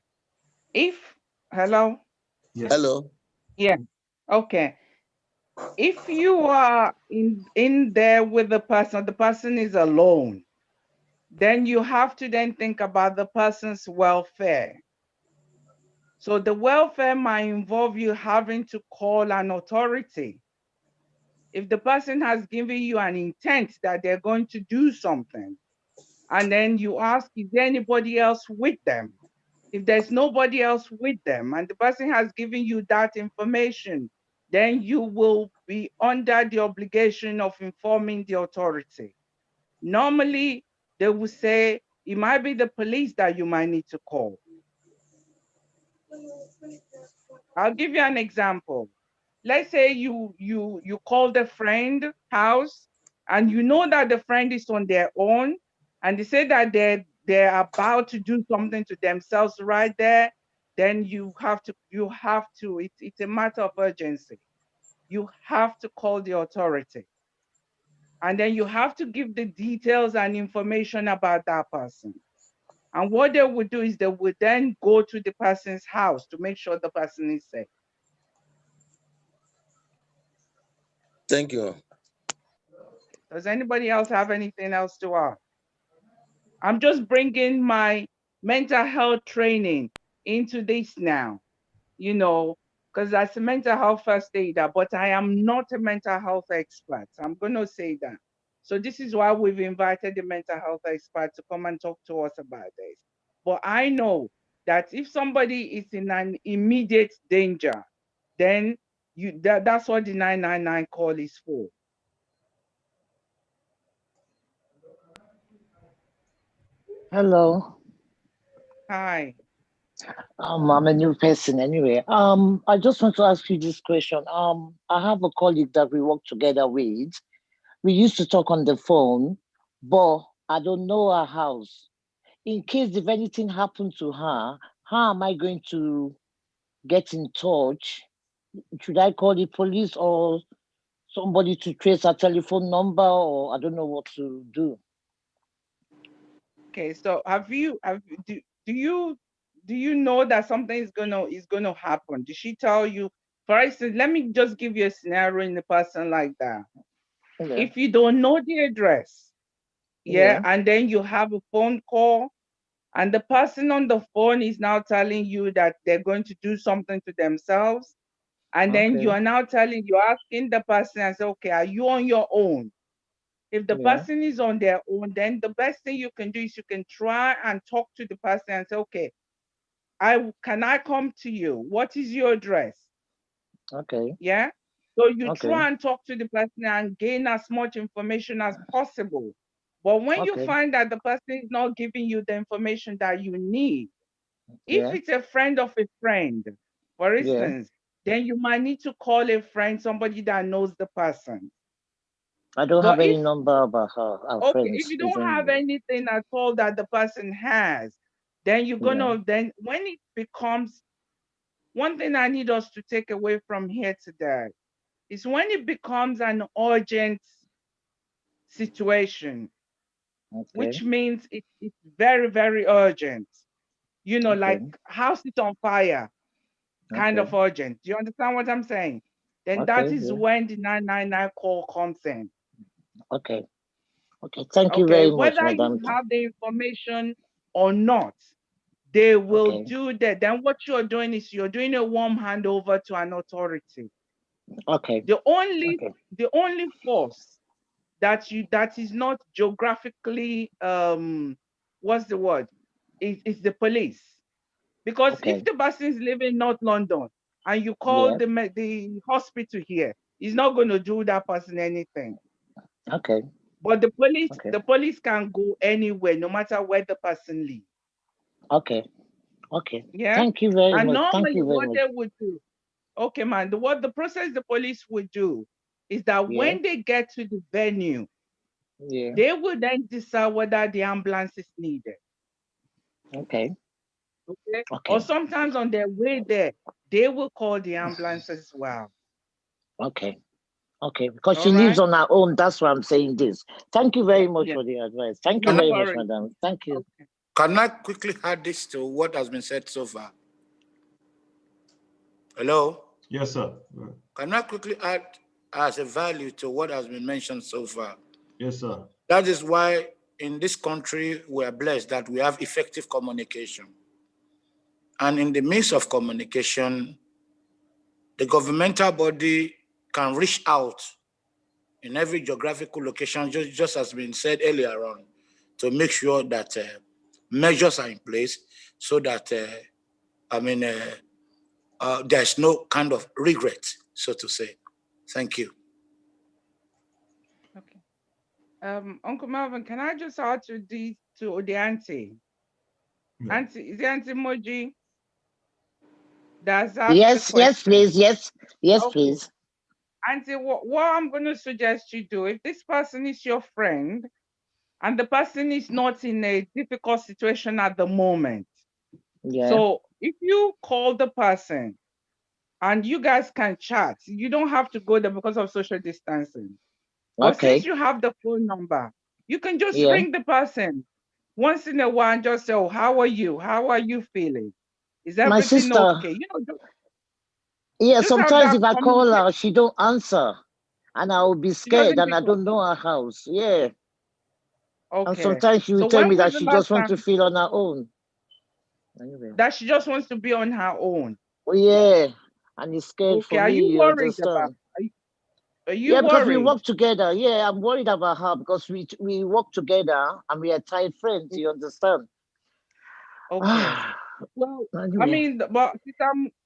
Speaker 1: Hello?
Speaker 2: Yes.
Speaker 6: Hello?
Speaker 1: Yeah, okay. If you are in there with the person is alone, then you have to then think about the person's welfare. So the welfare might involve you having to call an authority. If the person has given you an intent that they're going to do something, and then you ask, is there anybody else with them? If there's nobody else with them and the person has given you that information, then you will be under the obligation of informing the authority. Normally, they will say it might be the police that you might need to call. I'll give you an example. Let's say you called a friend house and you know that the friend is on their own and they say that they're about to do something to themselves right there, then you have to, it's a matter of urgency. You have to call the authority. And then you have to give the details and information about that person. And what they would do is they would then go to the person's house to make sure the person is safe.
Speaker 6: Thank you.
Speaker 1: Does anybody else have anything else to add? I'm just bringing my mental health training into this now, because that's a mental health first aider, but I am not a mental health expert. I'm going to say that. So this is why we've invited the mental health expert to come and talk to us about this. But I know that if somebody is in an immediate danger, then that's what the 999 call is for.
Speaker 9: Hello.
Speaker 1: Hi.
Speaker 9: I'm a new person anyway. I just want to ask you this question. I have a colleague that we work together with. We used to talk on the phone, but I don't know her house. In case if anything happened to her, how am I going to get in touch? Should I call the police or somebody to trace her telephone number, or I don't know what to do?
Speaker 1: Okay, so do you know that something is gonna happen? Did she tell you? For instance, let me just give you a scenario in a person like that.
Speaker 9: Yeah.
Speaker 1: If you don't know the address,
Speaker 9: Yeah.
Speaker 1: and then you have a phone call, and the person on the phone is now telling you that they're going to do something to themselves, and then you
Speaker 9: Okay.
Speaker 1: are now you're asking the person and say, okay, are you on your own? If the
Speaker 9: Yeah.
Speaker 1: person is on their own, then the best thing you can do is you can try and talk to the person and say, okay, can I come to you? What is your address?
Speaker 9: Okay.
Speaker 1: Yeah. So you
Speaker 9: Okay.
Speaker 1: try and talk to the person and gain as much information as possible. But when you
Speaker 9: Okay.
Speaker 1: find that the person is not giving you the information that you need, if
Speaker 9: Yeah.
Speaker 1: it's a friend of a friend, for
Speaker 9: Yeah.
Speaker 1: instance, then you might need to call a friend, somebody that knows the person.
Speaker 9: I don't have
Speaker 1: But
Speaker 9: any
Speaker 1: if
Speaker 9: number about her
Speaker 1: okay, if
Speaker 9: friends.
Speaker 1: you don't have anything at all that the person has, then you're gonna then when it becomes one thing I need us to take away from here today is when it becomes an urgent situation, which means it's very, very urgent. Like house is on fire, kind of urgent. Do you understand what I'm saying? Then that is when the 999 call comes in.
Speaker 9: Okay. Okay. Thank you
Speaker 1: Okay,
Speaker 9: very much,
Speaker 1: whether you
Speaker 9: madam.
Speaker 1: have the information or not, they will do that. Then what you're doing is you're doing a warm handover to an authority.
Speaker 9: Okay.
Speaker 1: The only force that is not geographically what's the word? Is the police. Because
Speaker 9: Okay.
Speaker 1: if the person is living in North London and you call
Speaker 9: Yeah.
Speaker 1: the hospital here, it's not going to do that person anything.
Speaker 9: Okay.
Speaker 1: But
Speaker 9: Okay.
Speaker 1: the police can go anywhere, no matter where the person lives.
Speaker 9: Okay. Okay.
Speaker 1: Yeah.
Speaker 9: Thank you very
Speaker 1: And
Speaker 9: much. Thank
Speaker 1: normally
Speaker 9: you very
Speaker 1: what
Speaker 9: much.
Speaker 1: they would do, okay, man, what the process the police would do is that
Speaker 9: Yeah.
Speaker 1: when they get to the venue,
Speaker 9: Yeah.
Speaker 1: they will then decide whether the ambulance is needed.
Speaker 9: Okay.
Speaker 1: Okay. Or
Speaker 9: Okay.
Speaker 1: sometimes on their way there, they will call the ambulance as well.
Speaker 9: Okay. Okay. Because she
Speaker 1: All
Speaker 9: lives
Speaker 1: right.
Speaker 9: on her own. That's why I'm saying this. Thank you very much
Speaker 1: Yeah.
Speaker 9: for the advice. Thank you
Speaker 1: No
Speaker 9: very much,
Speaker 1: worries.
Speaker 9: madam. Thank you.
Speaker 1: Okay.
Speaker 3: Can I quickly add this to what has been said so far? Hello?
Speaker 2: Yes, sir.
Speaker 3: Can I quickly add as a value to what has been mentioned so far?
Speaker 2: Yes, sir.
Speaker 3: That is why in this country we are blessed that we have effective communication. And in the midst of communication, the governmental body can reach out in every geographical location, just as been said earlier on, to make sure that measures are in place so that, there's no kind of regret, so to say. Thank you.
Speaker 1: Okay. Uncle Melvin, can I just add to the auntie?
Speaker 2: Yeah.
Speaker 1: Auntie, is it Auntie Moji? That's
Speaker 9: Yes. Yes, please. Yes. Yes,
Speaker 1: Okay.
Speaker 9: please.
Speaker 1: Auntie, what I'm going to suggest you do, if this person is your friend and the person is not in a difficult situation at the moment,
Speaker 9: Yeah.
Speaker 1: so if you call the person and you guys can chat, you don't have to go there because of social distancing. But
Speaker 9: Okay.
Speaker 1: since you have the phone number, you can just
Speaker 9: Yeah.
Speaker 1: ring the person once in a while and just say, oh, how are you? How are you feeling? Is
Speaker 9: My
Speaker 1: everything
Speaker 9: sister.
Speaker 1: okay?
Speaker 9: Yeah.
Speaker 1: Just have
Speaker 9: Sometimes
Speaker 1: that
Speaker 9: if I call her, she don't answer, and I will be
Speaker 1: She doesn't
Speaker 9: scared, and I
Speaker 1: pick up.
Speaker 9: don't know her house. Yeah. And
Speaker 1: Okay.
Speaker 9: sometimes she will
Speaker 1: So
Speaker 9: tell
Speaker 1: when
Speaker 9: me
Speaker 1: was
Speaker 9: that
Speaker 1: the
Speaker 9: she
Speaker 1: last
Speaker 9: just wants to
Speaker 1: time
Speaker 9: feel on her own. Anyway.
Speaker 1: that she just wants to be on her own?
Speaker 9: Oh, yeah. And it's scared
Speaker 1: Okay.
Speaker 9: for
Speaker 1: Are
Speaker 9: me,
Speaker 1: you
Speaker 9: you
Speaker 1: worried about?
Speaker 9: understand?
Speaker 1: Are you
Speaker 9: Yeah, because we
Speaker 1: worried?
Speaker 9: work together. Yeah, I'm worried about her because we work together and we are tight friends, you understand?
Speaker 1: Okay. Well, I
Speaker 9: Anyway.
Speaker 1: mean, but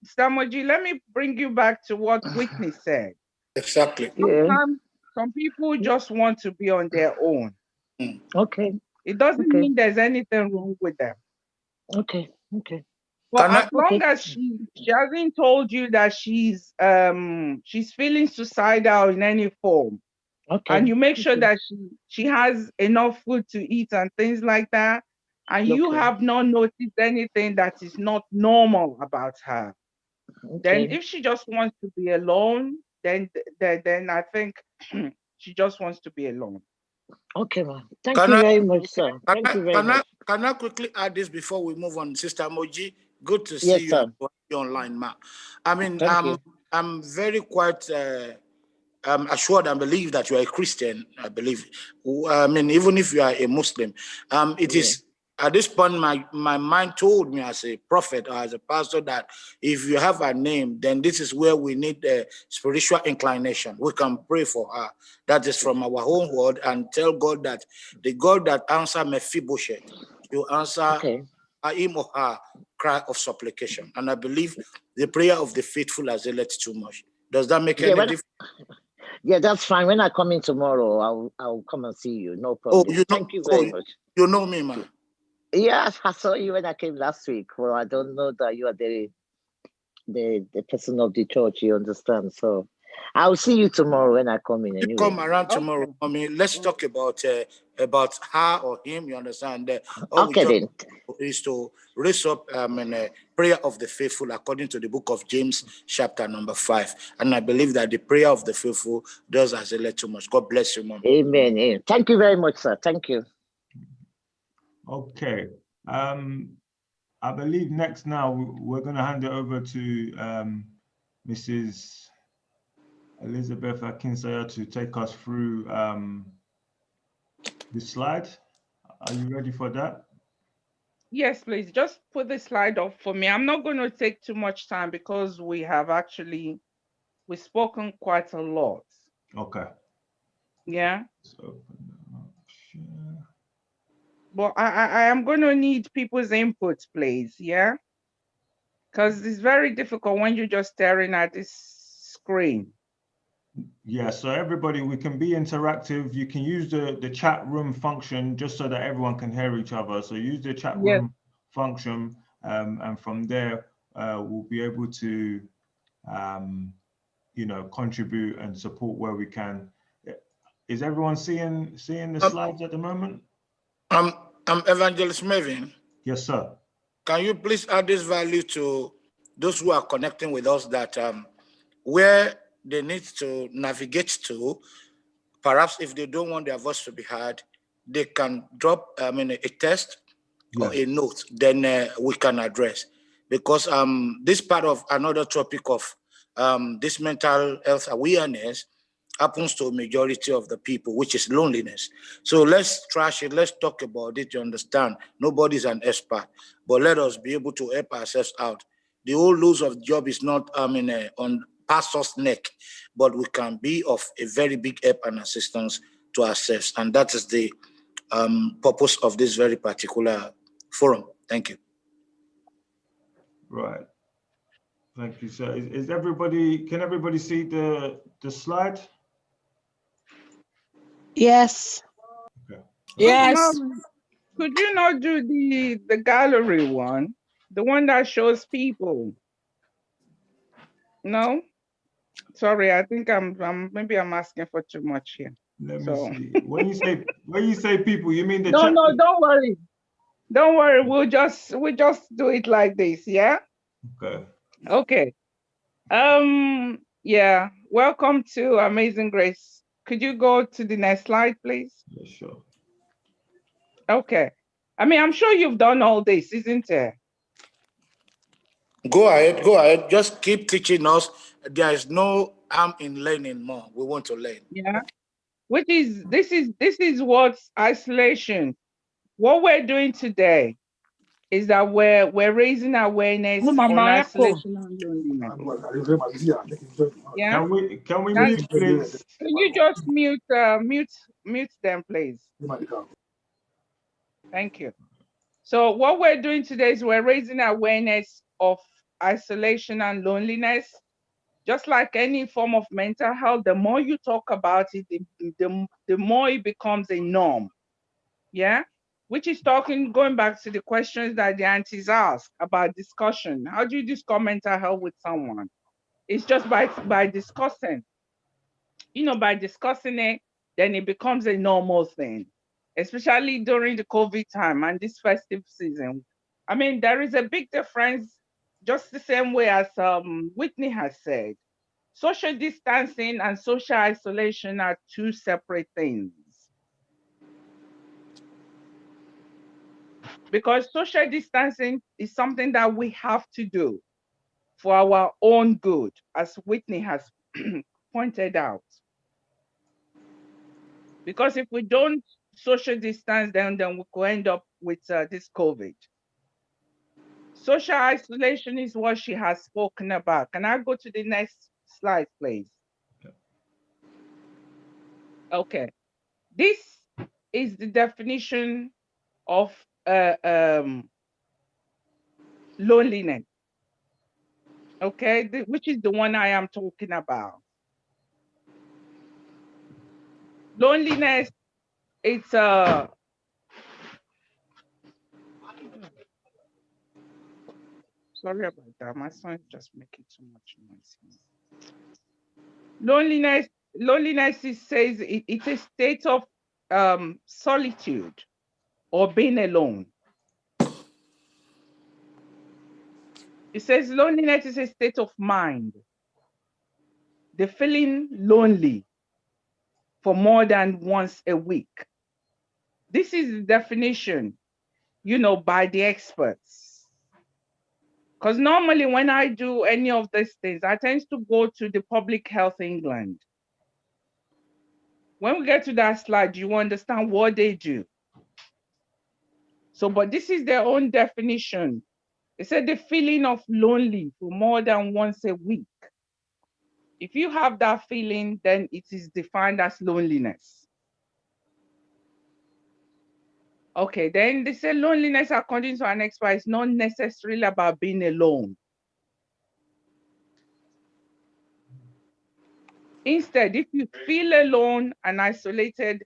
Speaker 1: Stamoji, let me bring you back to what Whitney said.
Speaker 3: Exactly.
Speaker 9: Yeah.
Speaker 1: Sometimes some people just want to be on their own.
Speaker 9: Okay.
Speaker 1: It doesn't
Speaker 9: Okay.
Speaker 1: mean there's anything wrong with them.
Speaker 9: Okay. Okay.
Speaker 1: But as long
Speaker 9: Okay.
Speaker 1: as she hasn't told you that she's feeling suicidal in any form,
Speaker 9: Okay.
Speaker 1: and you make sure
Speaker 9: Okay.
Speaker 1: that she has enough food to eat and things like that, and you
Speaker 9: Okay.
Speaker 1: have not noticed anything that is not normal about her, then
Speaker 9: Okay.
Speaker 1: if she just wants to be alone, then I think she just wants to be alone.
Speaker 9: Okay, ma'am. Thank you very much, sir. Thank you very much.
Speaker 3: Can I quickly add this before we move on, Sister Moji? Good to see
Speaker 9: Yes,
Speaker 3: you
Speaker 9: sir.
Speaker 3: online, ma. I mean,
Speaker 9: Thank you.
Speaker 3: I'm very quite assured and believe that you are a Christian. I believe. I mean, even if you are a Muslim, it is at this point my mind told me as a prophet or as a pastor that if you have a name, then this is where we need a spiritual inclination. We can pray for her. That is from our own word, and tell God that the God that answer Mephibosheth, you answer him or her cry of supplication. And I believe the prayer of the faithful has led too much. Does that make any difference?
Speaker 9: Yeah, that's fine. When I come in tomorrow, I'll come and see you. No problem.
Speaker 3: Oh,
Speaker 9: Thank you very much.
Speaker 3: You know me, man.
Speaker 9: Yes, I saw you when I came last week. Well, I don't know that you are the person of the church. You understand? So, I'll see you tomorrow when I come in.
Speaker 3: You come around tomorrow. I mean, let's talk about her or him. You understand? All we just is to raise up prayer of the faithful according to the book of James, chapter number 5. And I believe that the prayer of the faithful does accelerate too much. God bless you, Mom.
Speaker 9: Amen. Thank you very much, sir. Thank you.
Speaker 2: Okay. I believe next now we're going to hand it over to Mrs. Elizabeth Akinsanya to take us through the slide. Are you ready for that?
Speaker 1: Yes, please. Just put the slide up for me. I'm not going to take too much time because we've spoken quite a lot.
Speaker 2: Okay.
Speaker 1: Yeah. But I am going to need people's input, please. Yeah. Because it's very difficult when you're just staring at this screen.
Speaker 2: Yeah, so everybody, we can be interactive. You can use the chat room function just so that everyone can hear each other. So use the chat
Speaker 1: Yes.
Speaker 2: room function, and from there, we'll be able to, you know, contribute and support where we can. Is everyone seeing the slides at the moment?
Speaker 3: I'm Evangelist Mervyn.
Speaker 2: Yes, sir.
Speaker 3: Can you please add this value to those who are connecting with us, that where they need to navigate to, perhaps if they don't want their voice to be heard, they can drop a text or a note, then we can address. Because this part of another topic of this mental health awareness happens to a majority of the people, which is loneliness. So let's trash it, let's talk about it to understand. Nobody's an expert, but let us be able to help ourselves out. The whole lose of job is not on pastor's neck, but we can be of a very big help and assistance to ourselves. And that is the purpose of this very particular forum. Thank you.
Speaker 2: Right. Thank you, sir. Is everybody, can everybody see the slide?
Speaker 8: Yes.
Speaker 2: Okay.
Speaker 1: Yes. Could you not do the gallery one? The one that shows people? No? Sorry, I think maybe I'm asking for too much here.
Speaker 2: Let me see. When you say people, you mean the
Speaker 1: No,
Speaker 2: chat?
Speaker 1: no, don't worry. Don't worry. We'll just do it like this, yeah?
Speaker 2: Okay.
Speaker 1: Okay. Yeah. Welcome to Amazing Grace. Could you go to the next slide, please?
Speaker 2: Yeah, sure.
Speaker 1: Okay. I mean, I'm sure you've done all this, isn't it?
Speaker 3: Go ahead. Just keep teaching us. There is no harm in learning more. We want to learn.
Speaker 1: Yeah. This is what's isolation. What we're doing today is that we're raising awareness on isolation and loneliness. Yeah.
Speaker 2: Can we mute, please?
Speaker 1: Can you just mute them, please? Thank you. So what we're doing today is we're raising awareness of isolation and loneliness. Just like any form of mental health, the more you talk about it, the more it becomes a norm. Yeah? Which is going back to the questions that the aunties ask about discussion. How do you discuss mental health with someone? It's just by discussing. You know, by discussing it, then it becomes a normal thing, especially during the COVID time and this festive season. I mean, there is a big difference, just the same way as Whitney has said. Social distancing and social isolation are two separate things. Because social distancing is something that we have to do for our own good, as Whitney has pointed out. Because if we don't social distance, then we could end up with this COVID. Social isolation is what she has spoken about. Can I go to the next slide, please? Okay. This is the definition of loneliness. Okay, which is the one I am talking about. Loneliness, it's sorry about that. My son is just making too much noise. Loneliness says it's a state of solitude or being alone. It says loneliness is a state of mind. The feeling lonely for more than once a week. This is the definition, you know, by the experts. Because normally when I do any of these things, I tend to go to the Public Health England. When we get to that slide, you understand what they do. So, but this is their own definition. It said the feeling of lonely for more than once a week. If you have that feeling, then it is defined as loneliness. Okay, then they say loneliness, according to an expert, is not necessarily about being alone. Instead, if you feel alone and isolated,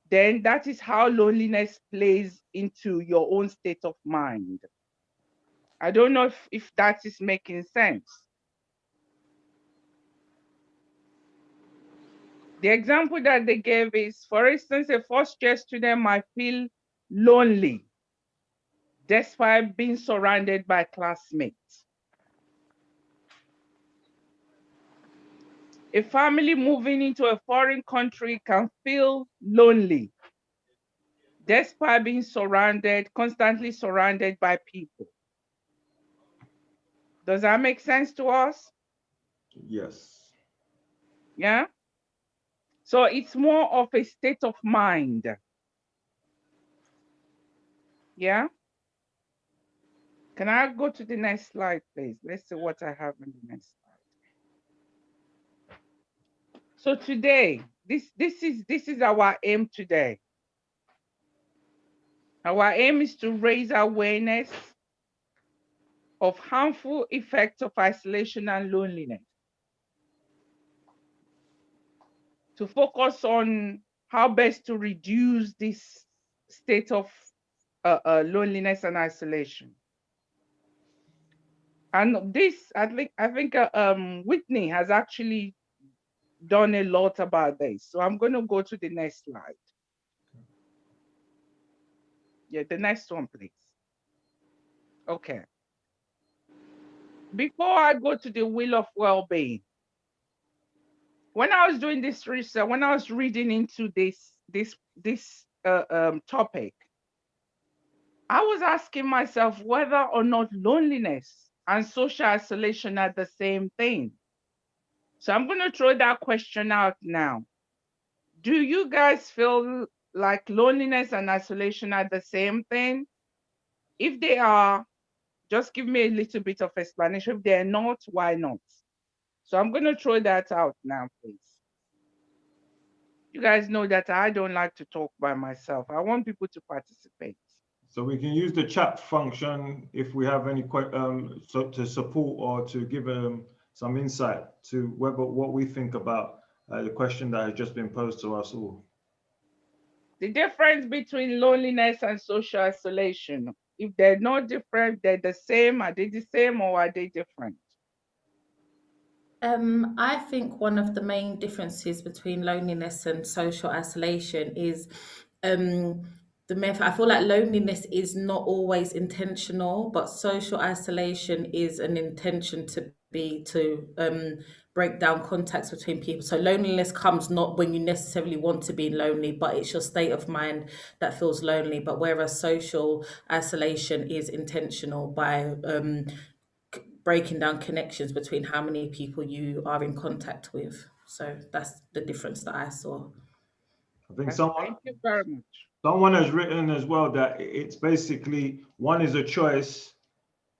Speaker 1: then that is how loneliness plays into your own state of mind. I don't know if that is making sense. The example that they gave is, for instance, a first-year student might feel lonely despite being surrounded by classmates. A family moving into a foreign country can feel lonely despite being constantly surrounded by people. Does that make sense to us?
Speaker 2: Yes.
Speaker 1: Yeah? So it's more of a state of mind. Yeah? Can I go to the next slide, please? Let's see what I have in the next slide. So today, this is our aim today. Our aim is to raise awareness of harmful effects of isolation and loneliness. To focus on how best to reduce this state of loneliness and isolation. And this, I think Whitney has actually done a lot about this. So I'm going to go to the next slide. Yeah, the next one, please. Okay. Before I go to the wheel of well-being, when I was doing this research, when I was reading into this topic, I was asking myself whether or not loneliness and social isolation are the same thing. So I'm going to throw that question out now. Do you guys feel like loneliness and isolation are the same thing? If they are, just give me a little bit of explanation. If they're not, why not? So I'm going to throw that out now, please. You guys know that I don't like to talk by myself. I want people to participate.
Speaker 2: So we can use the chat function if we have any to support or to give some insight to what we think about the question that has just been posed to us all.
Speaker 1: The difference between loneliness and social isolation. If they're not different, they're the same. Are they the same or are they different?
Speaker 5: I think one of the main differences between loneliness and social isolation is the method. I feel like loneliness is not always intentional, but social isolation is an intention to break down contacts between people. So loneliness comes not when you necessarily want to be lonely, but it's your state of mind that feels lonely. But whereas social isolation is intentional by breaking down connections between how many people you are in contact with. So that's the difference that I saw.
Speaker 2: I think
Speaker 1: Thank you very much.
Speaker 2: Someone has written as well that it's basically one is a choice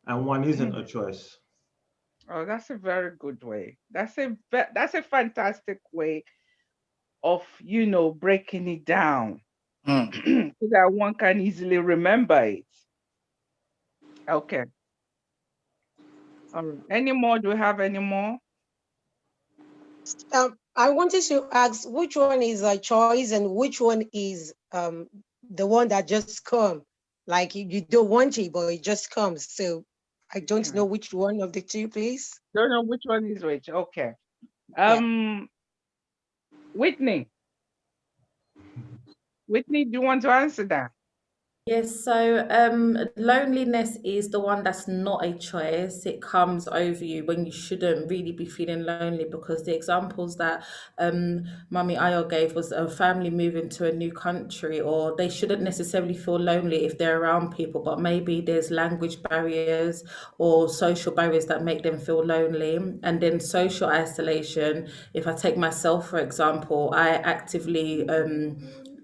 Speaker 2: and one isn't a choice.
Speaker 1: Oh, that's a very good way. That's a fantastic way of, breaking it down so that one can easily remember it. Okay. All right. Any more? Do we have any more?
Speaker 7: I wanted to ask which one is a choice and which one is the one that just comes. Like you don't want it, but it just comes. So I don't know which one of the two, please.
Speaker 1: Don't know which one is which. Okay. Whitney. Whitney, do you want to answer that?
Speaker 5: Yes, so loneliness is the one that's not a choice. It comes over you when you shouldn't really be feeling lonely, because the examples that Mummy Ayo gave was a family moving to a new country, or they shouldn't necessarily feel lonely if they're around people, but maybe there's language barriers or social barriers that make them feel lonely. And then social isolation, if I take myself, for example, I actively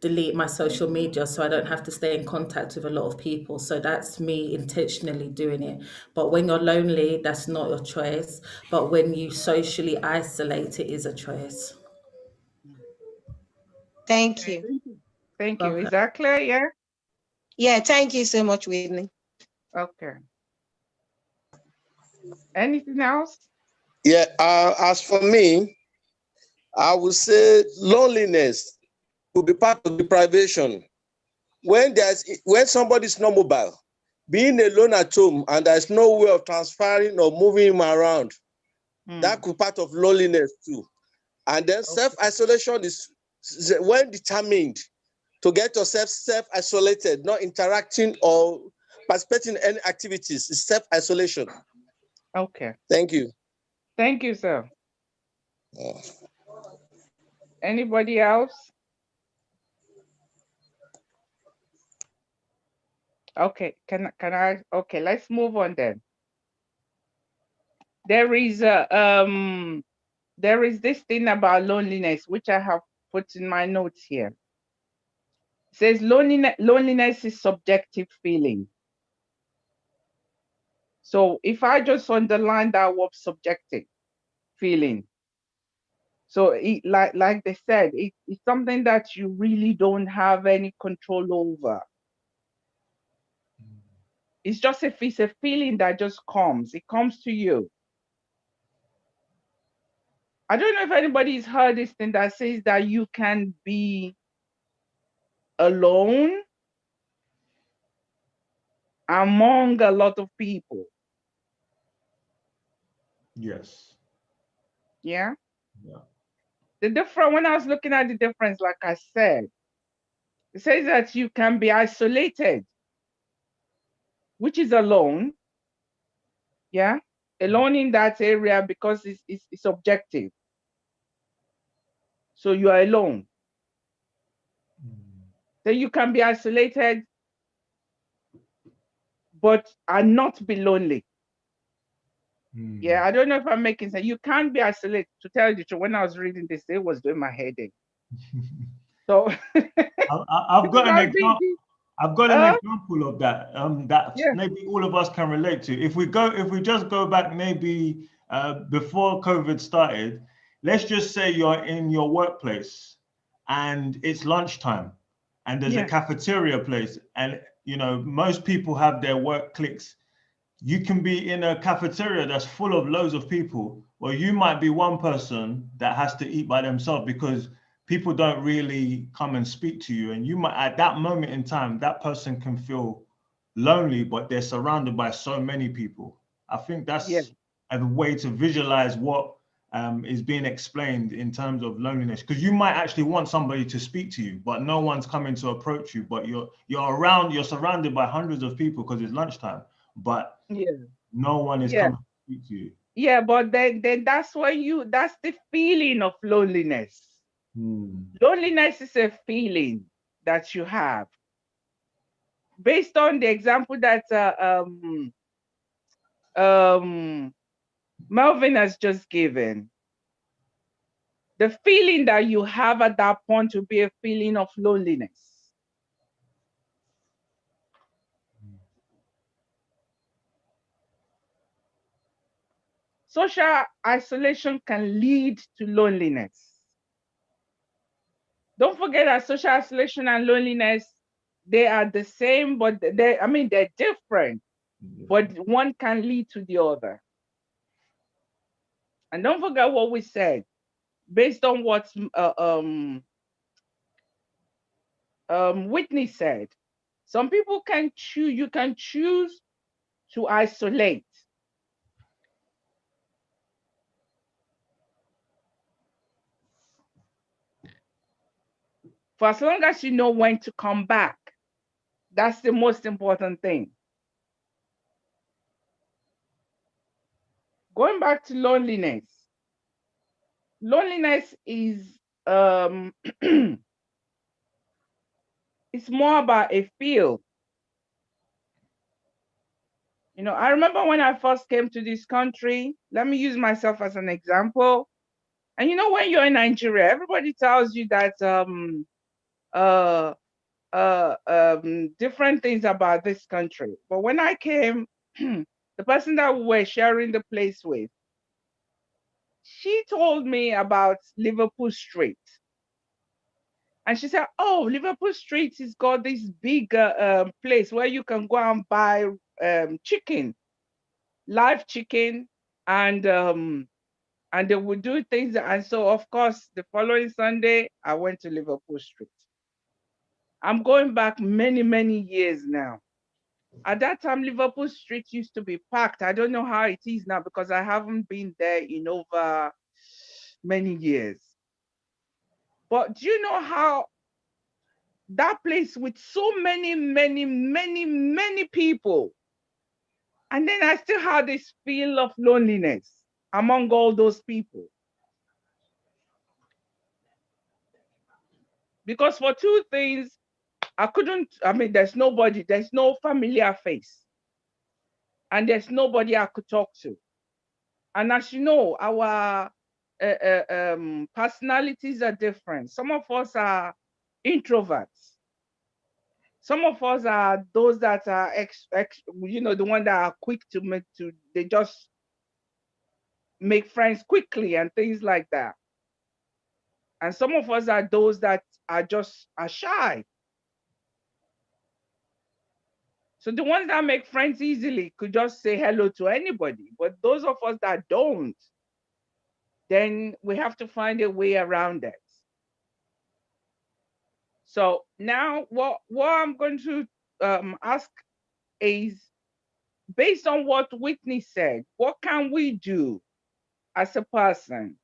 Speaker 5: delete my social media so I don't have to stay in contact with a lot of people. So that's me intentionally doing it. But when you're lonely, that's not your choice. But when you socially isolate, it is a choice.
Speaker 7: Thank you.
Speaker 1: Thank you. Is that clear? Yeah?
Speaker 7: Yeah, thank you so much, Whitney.
Speaker 1: Okay. Anything else?
Speaker 6: Yeah, as for me, I would say loneliness could be part of deprivation. When somebody's not mobile, being alone at home and there's no way of transferring or moving him around, that could be part of loneliness too. And then self-isolation is when determined to get yourself self-isolated, not interacting or participating in any activities, is self-isolation.
Speaker 1: Okay.
Speaker 6: Thank you.
Speaker 1: Thank you, sir. Anybody else? Okay, can I? Okay, let's move on then. There is this thing about loneliness which I have put in my notes here. It says loneliness is subjective feeling. So if I just underline that word subjective feeling, so like they said, it's something that you really don't have any control over. It's just it's a feeling that just comes. It comes to you. I don't know if anybody's heard this thing that says that you can be alone among a lot of people.
Speaker 2: Yes.
Speaker 1: Yeah.
Speaker 2: Yeah.
Speaker 1: The difference, when I was looking at the difference, like I said, it says that you can be isolated, which is alone. Yeah. Alone in that area because it's objective. So you are alone. So you can be isolated, but are not be lonely. Yeah, I don't know if I'm making sense. You can't be isolated. To tell you the truth, when I was reading this, it was doing my head in. So
Speaker 2: I've got an example. I've got an example of that. Maybe all of us can relate to. If we just go back maybe before COVID started, let's just say you're in your workplace and it's lunchtime and there's a cafeteria place, and most people have their work cliques. You can be in a cafeteria that's full of loads of people, or you might be one person that has to eat by themselves because people don't really come and speak to you. And you might, at that moment in time, that person can feel lonely, but they're surrounded by so many people. I think that's a way to visualize what is being explained in terms of loneliness, because you might actually want somebody to speak to you, but no one's coming to approach you, but you're surrounded by hundreds of people because it's lunchtime, but no one is coming to speak to you.
Speaker 1: Yeah, but then that's the feeling of loneliness. Loneliness is a feeling that you have. Based on the example that Melvin has just given, the feeling that you have at that point will be a feeling of loneliness. Social isolation can lead to loneliness. Don't forget that social isolation and loneliness, they are the same, but they're different, but one can lead to the other. And don't forget what we said, based on what Whitney said. Some people can choose, you can choose to isolate. For as long as you know when to come back, that's the most important thing. Going back to loneliness. Loneliness is it's more about a feel. I remember when I first came to this country, let me use myself as an example. And when you're in Nigeria, everybody tells you that different things about this country. But when I came, the person that we were sharing the place with, she told me about Liverpool Street. And she said, oh, Liverpool Street has got this big place where you can go and buy chicken, live chicken, and And they would do things. And so, of course, the following Sunday, I went to Liverpool Street. I'm going back many, many years now. At that time, Liverpool Street used to be packed. I don't know how it is now because I haven't been there in over many years. But do you know how that place with so many, many, many, many people, and then I still had this feel of loneliness among all those people. Because for two things, there's nobody, there's no familiar face. And there's nobody I could talk to. And as you know, our personalities are different. Some of us are introverts. Some of us are those that are the one that are quick they just make friends quickly and things like that. And some of us are those that are shy. So the ones that make friends easily could just say hello to anybody. But those of us that don't, then we have to find a way around it. So now what I'm going to ask is, based on what Whitney said, what can we do as a person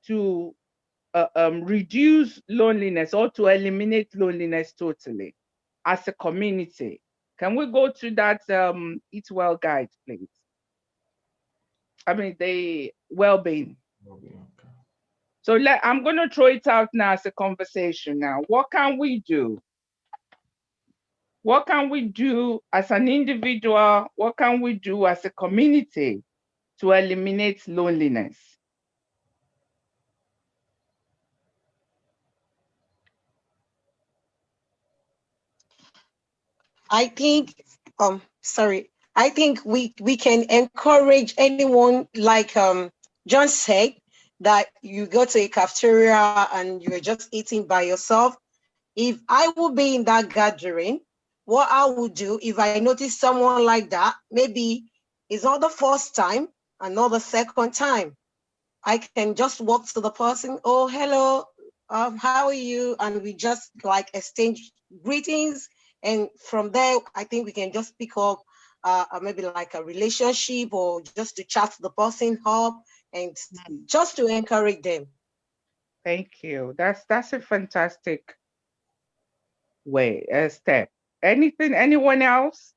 Speaker 1: to reduce loneliness or to eliminate loneliness totally as a community? Can we go to that Eat Well guide, please? I mean, the well-being.
Speaker 2: Okay.
Speaker 1: So I'm going to throw it out now as a conversation now. What can we do? What can we do as an individual? What can we do as a community to eliminate loneliness?
Speaker 7: I think, I think we can encourage anyone, like John said, that you go to a cafeteria and you're just eating by yourself. If I would be in that gathering, what I would do, if I notice someone like that, maybe it's not the first time and not the second time, I can just walk to the person, oh, hello, how are you? And we just like exchange greetings. And from there, I think we can just pick up maybe like a relationship, or just to chat the person up and just to encourage them.
Speaker 1: Thank you. That's a fantastic step. Anyone else?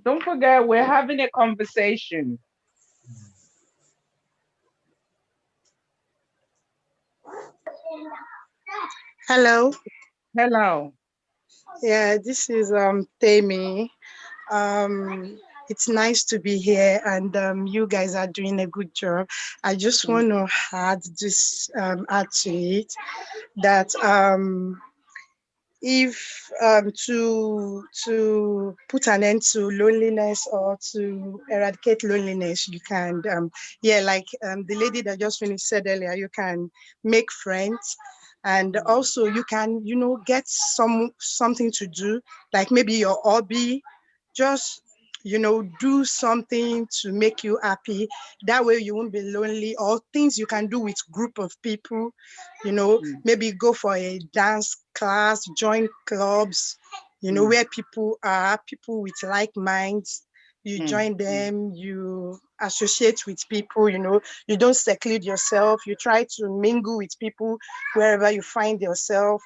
Speaker 1: Don't forget, we're having a conversation.
Speaker 10: Hello.
Speaker 1: Hello.
Speaker 10: Yeah, this is Temi. It's nice to be here, and you guys are doing a good job. I just want to add to it that if to put an end to loneliness or to eradicate loneliness, you can like the lady that just finished said earlier, you can make friends, and also you can get something to do, like maybe your hobby, just do something to make you happy. That way you won't be lonely. Or things you can do with group of people, maybe go for a dance class, join clubs, where people are people with like minds. You join them, you associate with people, you don't seclude yourself. You try to mingle with people wherever you find yourself,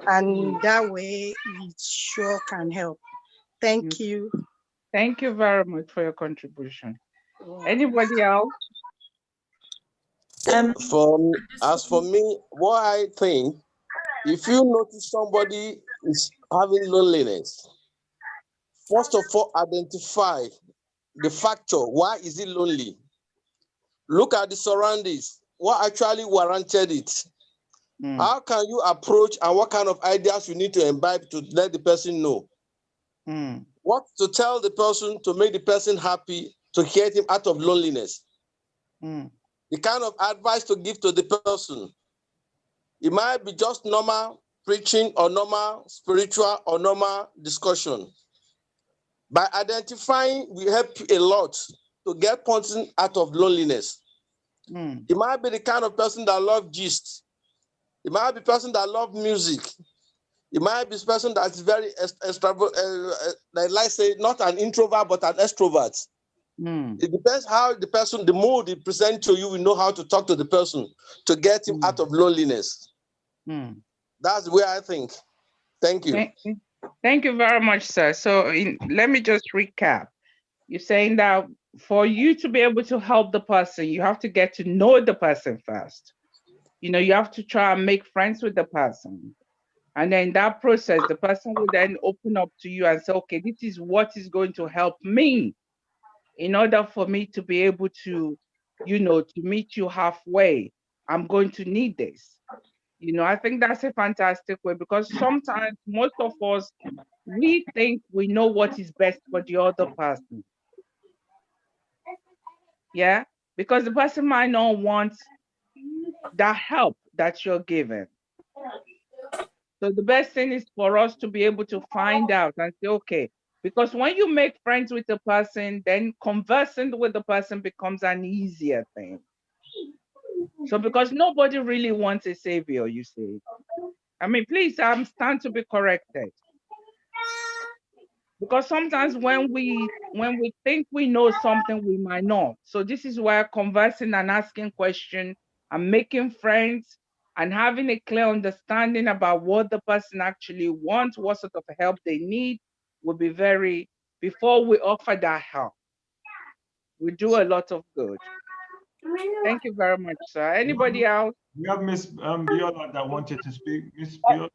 Speaker 10: and that way it sure can help. Thank you.
Speaker 1: Thank you very much for your contribution. Anybody else?
Speaker 6: As for me, what I think, if you notice somebody is having loneliness, first of all, identify the factor. Why is he lonely? Look at the surroundings. What actually warranted it? How can you approach, and what kind of ideas you need to imbibe to let the person know? What to tell the person to make the person happy, to get him out of loneliness? The kind of advice to give to the person. It might be just normal preaching or normal spiritual or normal discussion. By identifying, we help you a lot to get person out of loneliness. It might be the kind of person that loves gist. It might be the person that loves music. It might be the person that's very let's say not an introvert, but an extrovert. It depends how the person, the mood he presents to you, we know how to talk to the person to get him out of loneliness. That's where I think. Thank you.
Speaker 1: Thank you very much, sir. So let me just recap. You're saying that for you to be able to help the person, you have to get to know the person first. You know, you have to try and make friends with the person. And then in that process, the person will then open up to you and say, okay, this is what is going to help me in order for me to be able to, you know, to meet you halfway. I'm going to need this. You know, I think that's a fantastic way, because sometimes most of us, we think we know what is best for the other person. Yeah, because the person might not want that help that you're giving. So the best thing is for us to be able to find out and say, okay, because when you make friends with the person, then conversing with the person becomes an easier thing. So because nobody really wants a savior, you see. I mean, please, stand to be corrected. Because sometimes when we think we know something, we might not. So this is where conversing and asking questions and making friends and having a clear understanding about what the person actually wants, what sort of help they need, will be very, before we offer that help, we do a lot of good. Thank you very much, sir. Anybody else?
Speaker 2: We have Miss Biola that wanted to speak. Miss Biola,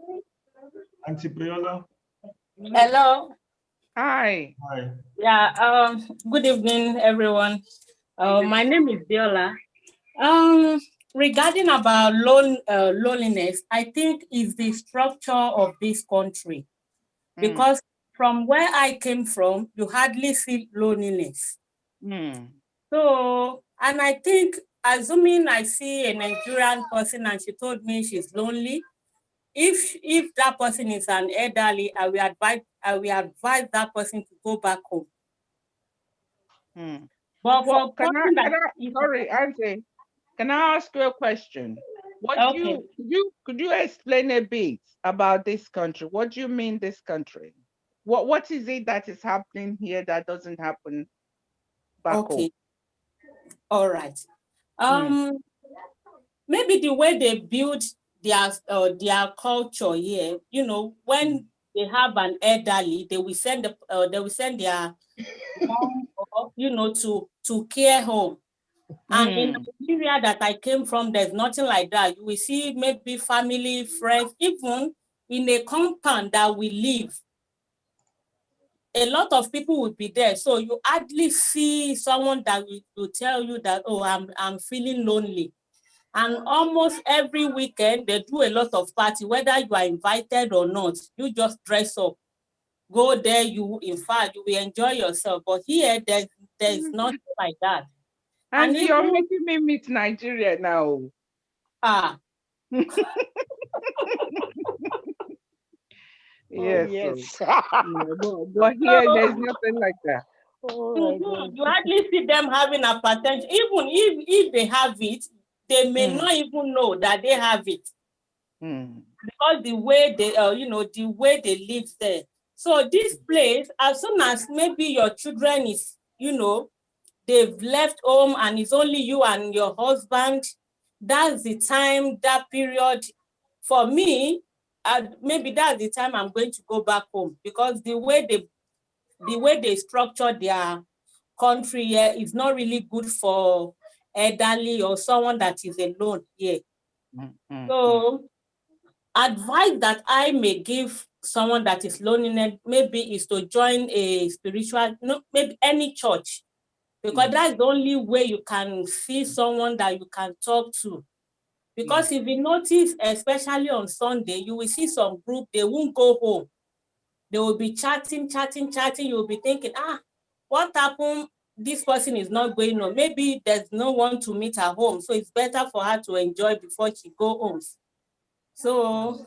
Speaker 2: Auntie Biola.
Speaker 11: Hello.
Speaker 2: Hi.
Speaker 11: Hi. Yeah. Good evening, everyone. My name is Biola. Regarding about loneliness, I think is the structure of this country, because from where I came from, you hardly see loneliness. So, and I think, assuming I see a Nigerian person and she told me she's lonely, if that person is an elderly, I will advise that person to go back home. But
Speaker 1: well, sorry, Auntie, can I ask you a question? What could you explain a bit about this country? What do you mean this country? What is it that is happening here that doesn't happen back home?
Speaker 11: All right. Maybe the way they build their culture here, you know, when they have an elderly, they will send their mom, or, you know, to care home. And in Nigeria that I came from, there's nothing like that. You will see maybe family, friends, even in a compound that we live, a lot of people will be there. So you hardly see someone that will tell you that, oh, I'm feeling lonely. And almost every weekend, they do a lot of party, whether you are invited or not. You just dress up, go there, in fact, you will enjoy yourself. But here, there's nothing like that.
Speaker 1: And you're making me meet Nigeria now. Yes. But here, there's nothing like that.
Speaker 11: You hardly see them having hypertension. Even if they have it, they may not even know that they have it. Because the way they, the way they live there. So this place, as soon as maybe your children is, they've left home and it's only you and your husband, that's the time, that period, for me, maybe that's the time I'm going to go back home, because the way they structure their country here is not really good for elderly or someone that is alone here. So advice that I may give someone that is lonely maybe is to join a spiritual, maybe any church, because that's the only way you can see someone that you can talk to. Because if you notice, especially on Sunday, you will see some group, they won't go home. They will be chatting. You will be thinking, what happened? This person is not going home. Maybe there's no one to meet at home. So it's better for her to enjoy before she go home. So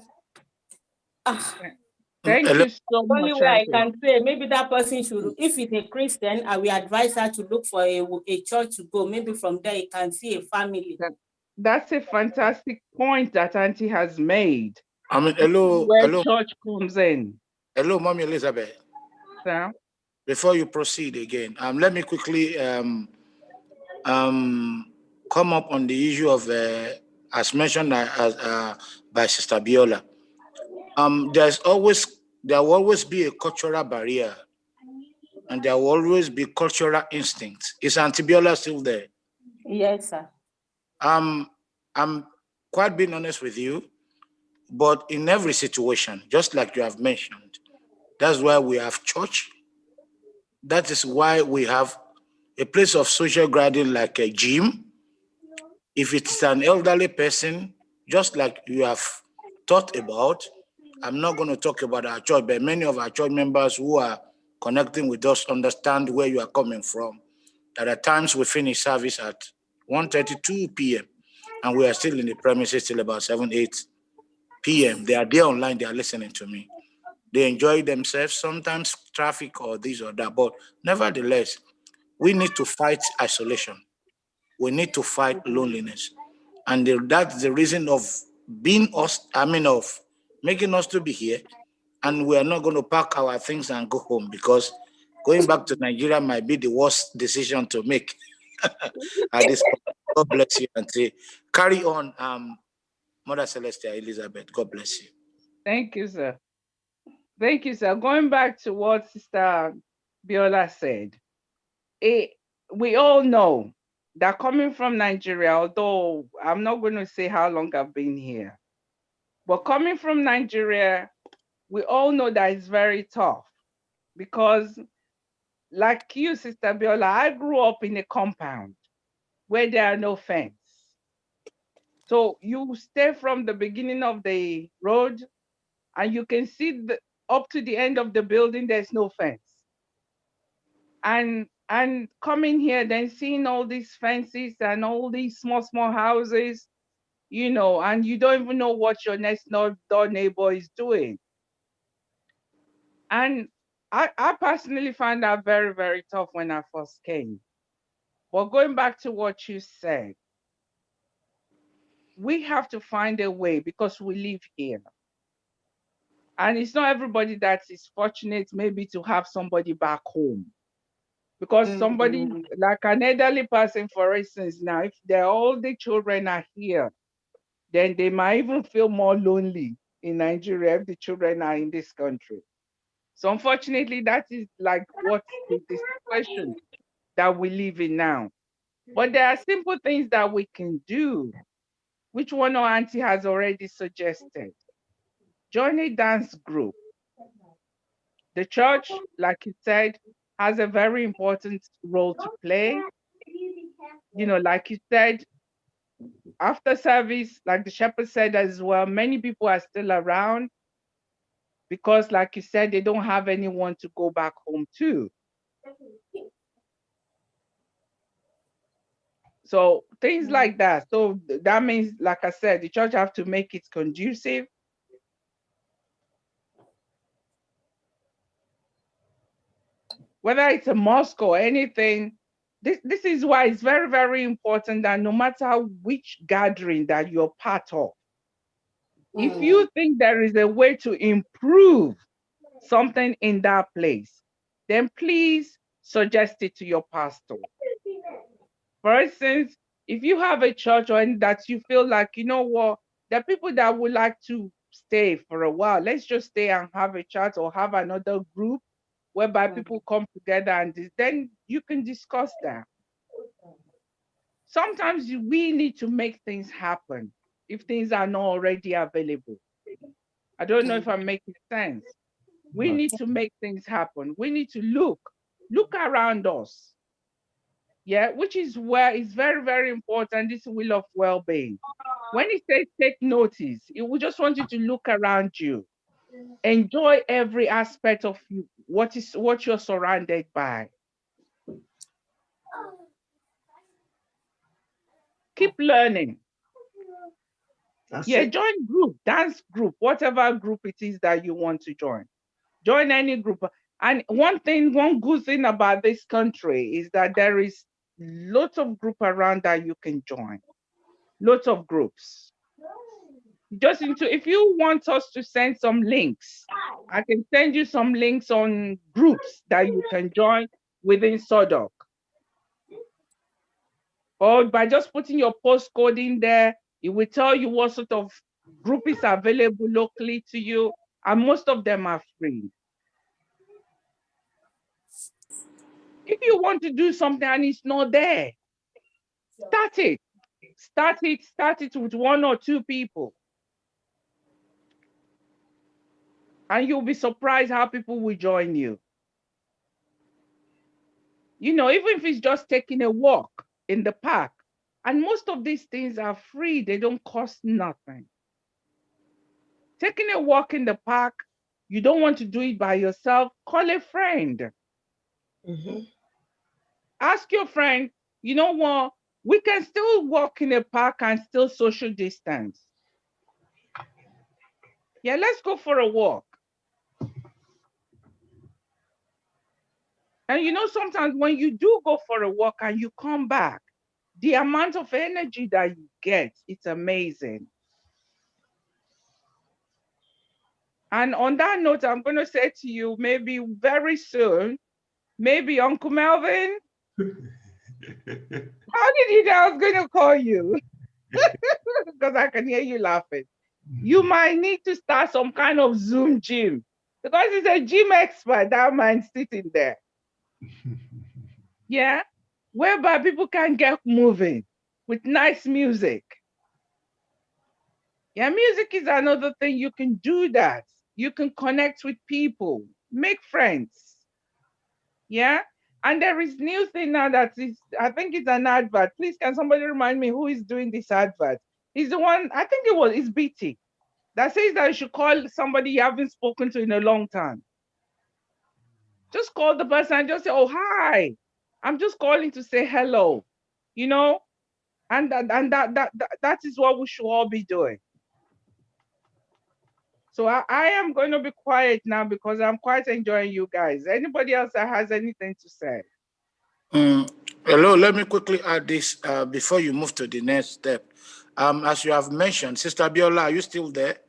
Speaker 1: Thank you so
Speaker 11: Only
Speaker 1: much,
Speaker 11: way I
Speaker 1: Auntie.
Speaker 11: can say, maybe that person should, if it's a Christian, I will advise her to look for a church to go. Maybe from there you can see a family.
Speaker 1: That's a fantastic point that Auntie has made.
Speaker 3: I mean, hello,
Speaker 1: where church comes in.
Speaker 3: Hello, Mommy Elizabeth.
Speaker 1: Sir?
Speaker 3: Before you proceed again, let me quickly come up on the issue of, as mentioned by Sister Biola. There will always be a cultural barrier, and there will always be cultural instincts. Is Auntie Biola still there?
Speaker 11: Yes, sir.
Speaker 3: I'm quite being honest with you, but in every situation, just like you have mentioned, that's why we have church. That is why we have a place of social gathering like a gym. If it is an elderly person, just like you have thought about, I'm not going to talk about our church, but many of our church members who are connecting with us understand where you are coming from. That at times we finish service at 1:32 p.m. and we are still in the premises till about 7, 8 p.m. They are there online, they are listening to me. They enjoy themselves, sometimes traffic or this or that, but nevertheless, we need to fight isolation. We need to fight loneliness. And that's the reason of being us, of making us to be here. And we are not going to pack our things and go home, because going back to Nigeria might be the worst decision to make at this point. God bless you, Auntie. Carry on, Mother Celestia Elizabeth. God bless you.
Speaker 1: Thank you, sir. Thank you, sir. Going back to what Sister Biola said, we all know that coming from Nigeria, although I'm not going to say how long I've been here, but coming from Nigeria, we all know that it's very tough, because like you, Sister Biola, I grew up in a compound where there are no fence. So you stay from the beginning of the road and you can see up to the end of the building, there's no fence. And coming here, then seeing all these fences and all these small houses, and you don't even know what your next door neighbor is doing. And I personally found that very, very tough when I first came. But going back to what you said, we have to find a way, because we live here. And it's not everybody that is fortunate maybe to have somebody back home. Because somebody, like an elderly person, for instance, now, if all the children are here, then they might even feel more lonely in Nigeria if the children are in this country. So unfortunately, that is like what the situation that we live in now. But there are simple things that we can do, which one our auntie has already suggested. Join a dance group. The church, like you said, has a very important role to play. Like you said, after service, like the shepherd said as well, many people are still around because, like you said, they don't have anyone to go back home to. So things like that. So that means, like I said, the church have to make it conducive. Whether it's a mosque or anything, this is why it's very, very important that no matter which gathering that you're part of, if you think there is a way to improve something in that place, then please suggest it to your pastor. For instance, if you have a church or that you feel like, you know what, there are people that would like to stay for a while, let's just stay and have a chat or have another group whereby people come together, and then you can discuss that. Sometimes we need to make things happen if things are not already available. I don't know if I'm making sense. We need to make things happen. We need to look around us. Yeah, which is where it's very, very important, this wheel of well-being. When it says take notice, it will just want you to look around you. Enjoy every aspect of you, what you're surrounded by. Keep learning. Join group, dance group, whatever group it is that you want to join. Join any group. And one good thing about this country is that there is lots of group around that you can join. Lots of groups. If you want us to send some links, I can send you some links on groups that you can join within SODOC. Or by just putting your postcode in there, it will tell you what sort of group is available locally to you, and most of them are free. If you want to do something and it's not there, start it. Start it with 1 or 2 people. And you'll be surprised how people will join you. You know, even if it's just taking a walk in the park. And most of these things are free. They don't cost nothing. Taking a walk in the park, you don't want to do it by yourself, call a friend.
Speaker 7: Mm-hmm.
Speaker 1: Ask your friend, you know what, we can still walk in a park and still social distance. Yeah, let's go for a walk. And you know, sometimes when you do go for a walk and you come back, the amount of energy that you get, it's amazing. And on that note, I'm going to say to you, maybe very soon, maybe Uncle Melvin, how did you know I was going to call you? Because I can hear you laughing. You might need to start some kind of Zoom gym, because he's a gym expert, that man sitting there. Yeah, whereby people can get moving with nice music. Yeah, music is another thing. You can do that. You can connect with people, make friends. Yeah, and there is new thing now that is, I think it's an advert. Please, can somebody remind me who is doing this advert? He's the one, I think it's BT, that says that you should call somebody you haven't spoken to in a long time. Just call the person and just say, oh, hi, I'm just calling to say hello, you know? And that is what we should all be doing. So I am going to be quiet now because I'm quite enjoying you guys. Anybody else that has anything to say?
Speaker 3: Hello, let me quickly add this before you move to the next step. As you have mentioned, Sister Biola, are you still there?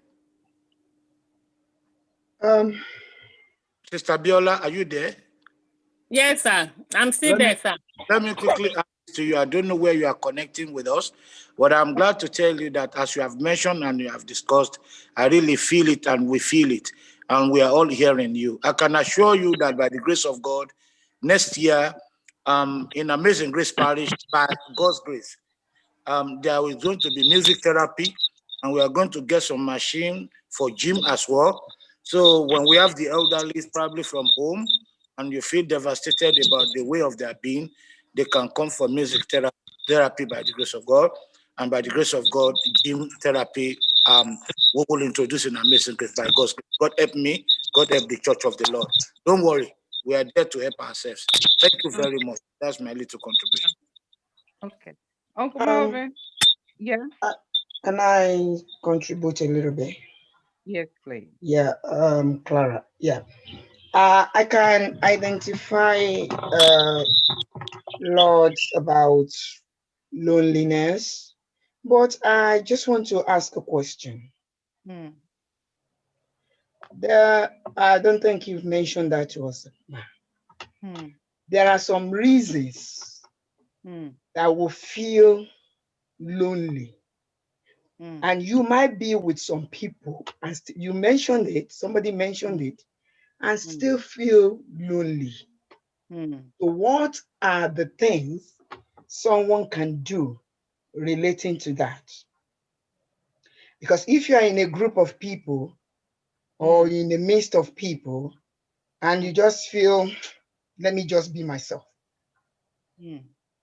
Speaker 3: Sister Biola, are you there?
Speaker 11: Yes, sir. I'm still there, sir.
Speaker 3: Let me quickly add to you. I don't know where you are connecting with us, but I'm glad to tell you that as you have mentioned and you have discussed, I really feel it and we feel it, and we are all hearing you. I can assure you that by the grace of God, next year, in Amazing Grace Parish, by God's grace, there is going to be music therapy, and we are going to get some machine for gym as well. So when we have the elderly probably from home and you feel devastated about the way of their being, they can come for music therapy by the grace of God. And by the grace of God, gym therapy, we will introduce in Amazing Grace by God's grace. God help me, God help the Church of the Lord. Don't worry, we are there to help ourselves. Thank you very much. That's my little contribution.
Speaker 1: Okay. Uncle Melvin, yeah?
Speaker 12: Can I contribute a little bit?
Speaker 1: Yes, please.
Speaker 12: Yeah, Clara, yeah. I can identify lots about loneliness, but I just want to ask a question. I don't think you've mentioned that to us. There are some reasons that will feel lonely. And you might be with some people, and you mentioned it, somebody mentioned it, and still feel lonely. So what are the things someone can do relating to that? Because if you are in a group of people or in the midst of people and you just feel, let me just be myself,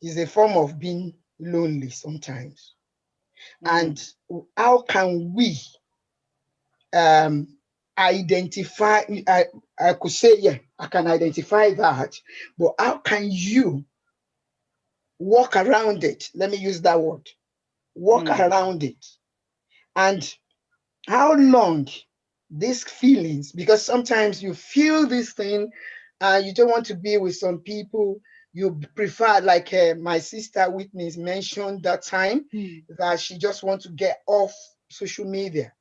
Speaker 12: is a form of being lonely sometimes. And how can we identify, I could say, yeah, I can identify that, but how can you walk around it? Let me use that word, walk around it. And how long these feelings, because sometimes you feel this thing, you don't want to be with some people. You prefer, like my sister Whitney mentioned that time, that she just wants to get off social media.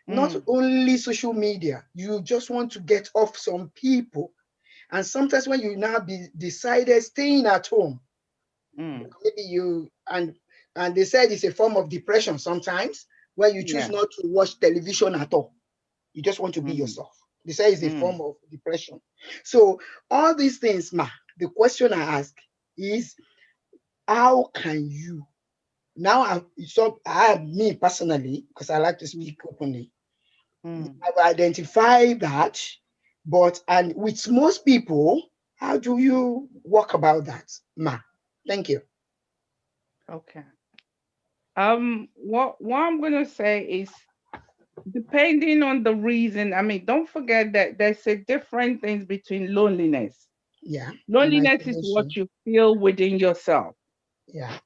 Speaker 12: Not only social media, you just want to get off some people. And sometimes when you now decided staying at home, maybe you, and they said it's a form of depression sometimes, where you choose not to watch television at all. You just want to be yourself. They say it's a form of depression. So all these things, the question I ask is, how can you, now me personally, because I like to speak openly, I've identified that, and with most people, how do you walk about that, Ma? Thank you.
Speaker 1: Okay. What I'm gonna say is, depending on the reason, I mean, don't forget that there's a different things between loneliness.
Speaker 12: Yeah.
Speaker 1: Loneliness is what you feel within yourself.
Speaker 12: Yeah.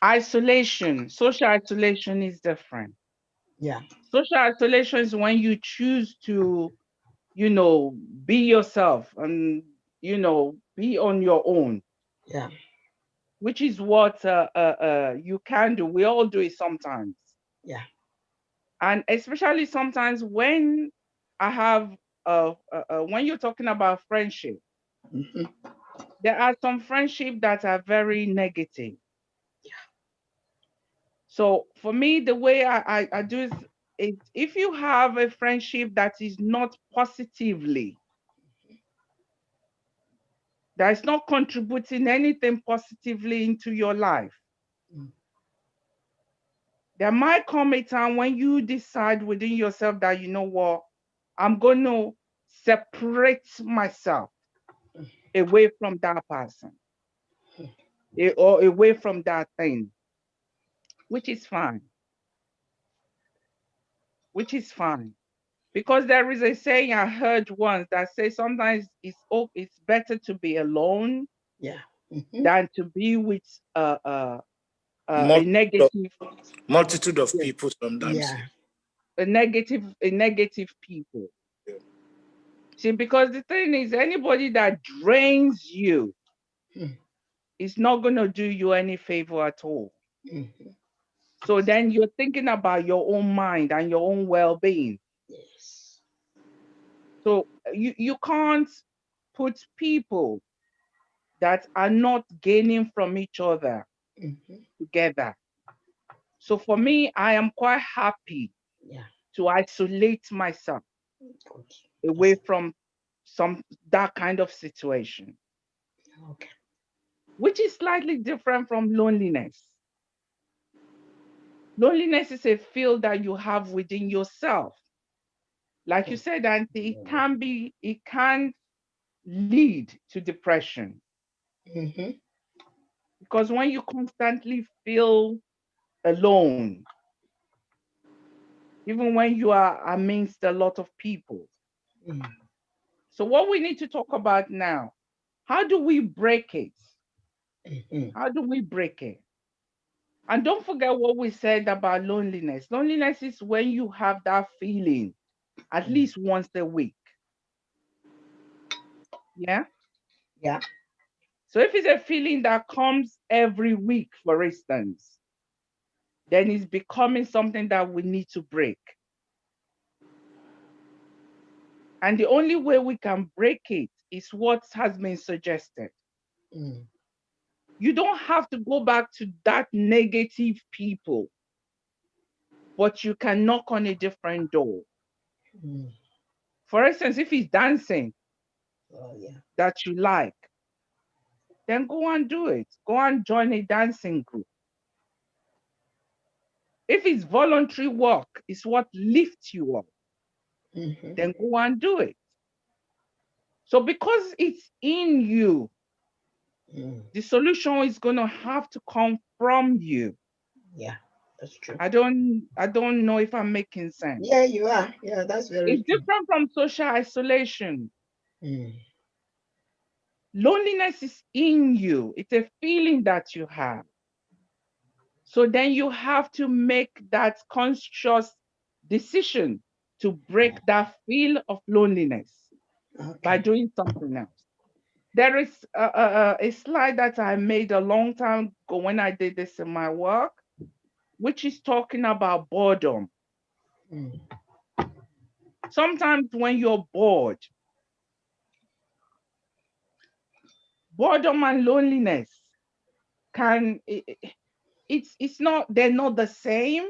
Speaker 1: Isolation, social isolation is different.
Speaker 12: Yeah.
Speaker 1: Social isolation is when you choose to, be yourself and, be on your own.
Speaker 12: Yeah.
Speaker 1: Which is what you can do. We all do it sometimes.
Speaker 12: Yeah.
Speaker 1: And especially sometimes when I have, when you're talking about friendship, there are some friendships that are very negative.
Speaker 12: Yeah.
Speaker 1: So for me, the way I do is if you have a friendship that is not positively, that is not contributing anything positively into your life, there might come a time when you decide within yourself that, you know what, I'm going to separate myself away from that person or away from that thing, which is fine. Which is fine. Because there is a saying I heard once that says sometimes it's better to be alone than to be with a negative
Speaker 3: multitude of people sometimes.
Speaker 1: Yeah. A negative people.
Speaker 3: Yeah.
Speaker 1: See, because the thing is, anybody that drains you is not going to do you any favor at all. So then you're thinking about your own mind and your own well-being.
Speaker 12: Yes.
Speaker 1: So you can't put people that are not gaining from each other together. So for me, I am quite happy to isolate myself away from that kind of situation.
Speaker 12: Okay.
Speaker 1: Which is slightly different from loneliness. Loneliness is a feel that you have within yourself. Like you said, Auntie, it can lead to depression. Because when you constantly feel alone, even when you are amongst a lot of people. So what we need to talk about now, how do we break it? How do we break it? And don't forget what we said about loneliness. Loneliness is when you have that feeling at least once a week. Yeah?
Speaker 12: Yeah.
Speaker 1: So if it's a feeling that comes every week, for instance, then it's becoming something that we need to break. And the only way we can break it is what has been suggested. You don't have to go back to that negative people, but you can knock on a different door. For instance, if it's dancing that you like, then go and do it. Go and join a dancing group. If it's voluntary work, it's what lifts you up, then go and do it. So because it's in you, the solution is going to have to come from you.
Speaker 12: Yeah, that's true.
Speaker 1: I don't know if I'm making sense.
Speaker 12: Yeah, you are. Yeah, that's very
Speaker 1: It's
Speaker 12: true.
Speaker 1: different from social isolation. Loneliness is in you. It's a feeling that you have. So then you have to make that conscious decision to break that feel of loneliness by doing something else. There is a slide that I made a long time ago when I did this in my work, which is talking about boredom. Sometimes when you're bored, boredom and loneliness it's not, they're not the same,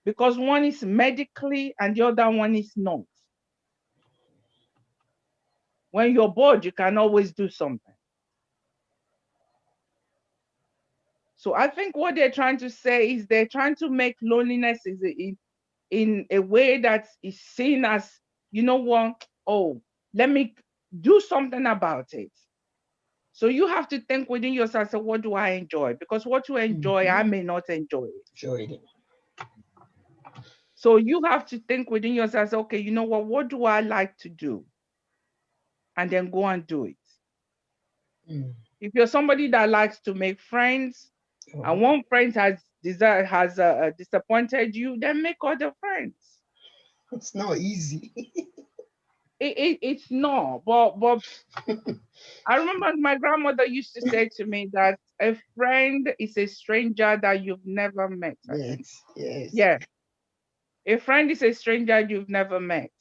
Speaker 1: because one is medically and the other one is not. When you're bored, you can always do something. So I think what they're trying to say is they're trying to make loneliness in a way that is seen as, you know what, oh, let me do something about it. So you have to think within yourself, so what do I enjoy? Because what you enjoy, I may not enjoy it. So you have to think within yourself, okay, you know what do I like to do? And then go and do it. If you're somebody that likes to make friends, and one friend has disappointed you, then make other friends.
Speaker 12: It's not easy.
Speaker 1: It's not, but I remember my grandmother used to say to me that a friend is a stranger that you've never met.
Speaker 12: Yes.
Speaker 1: Yeah. A friend is a stranger you've never met.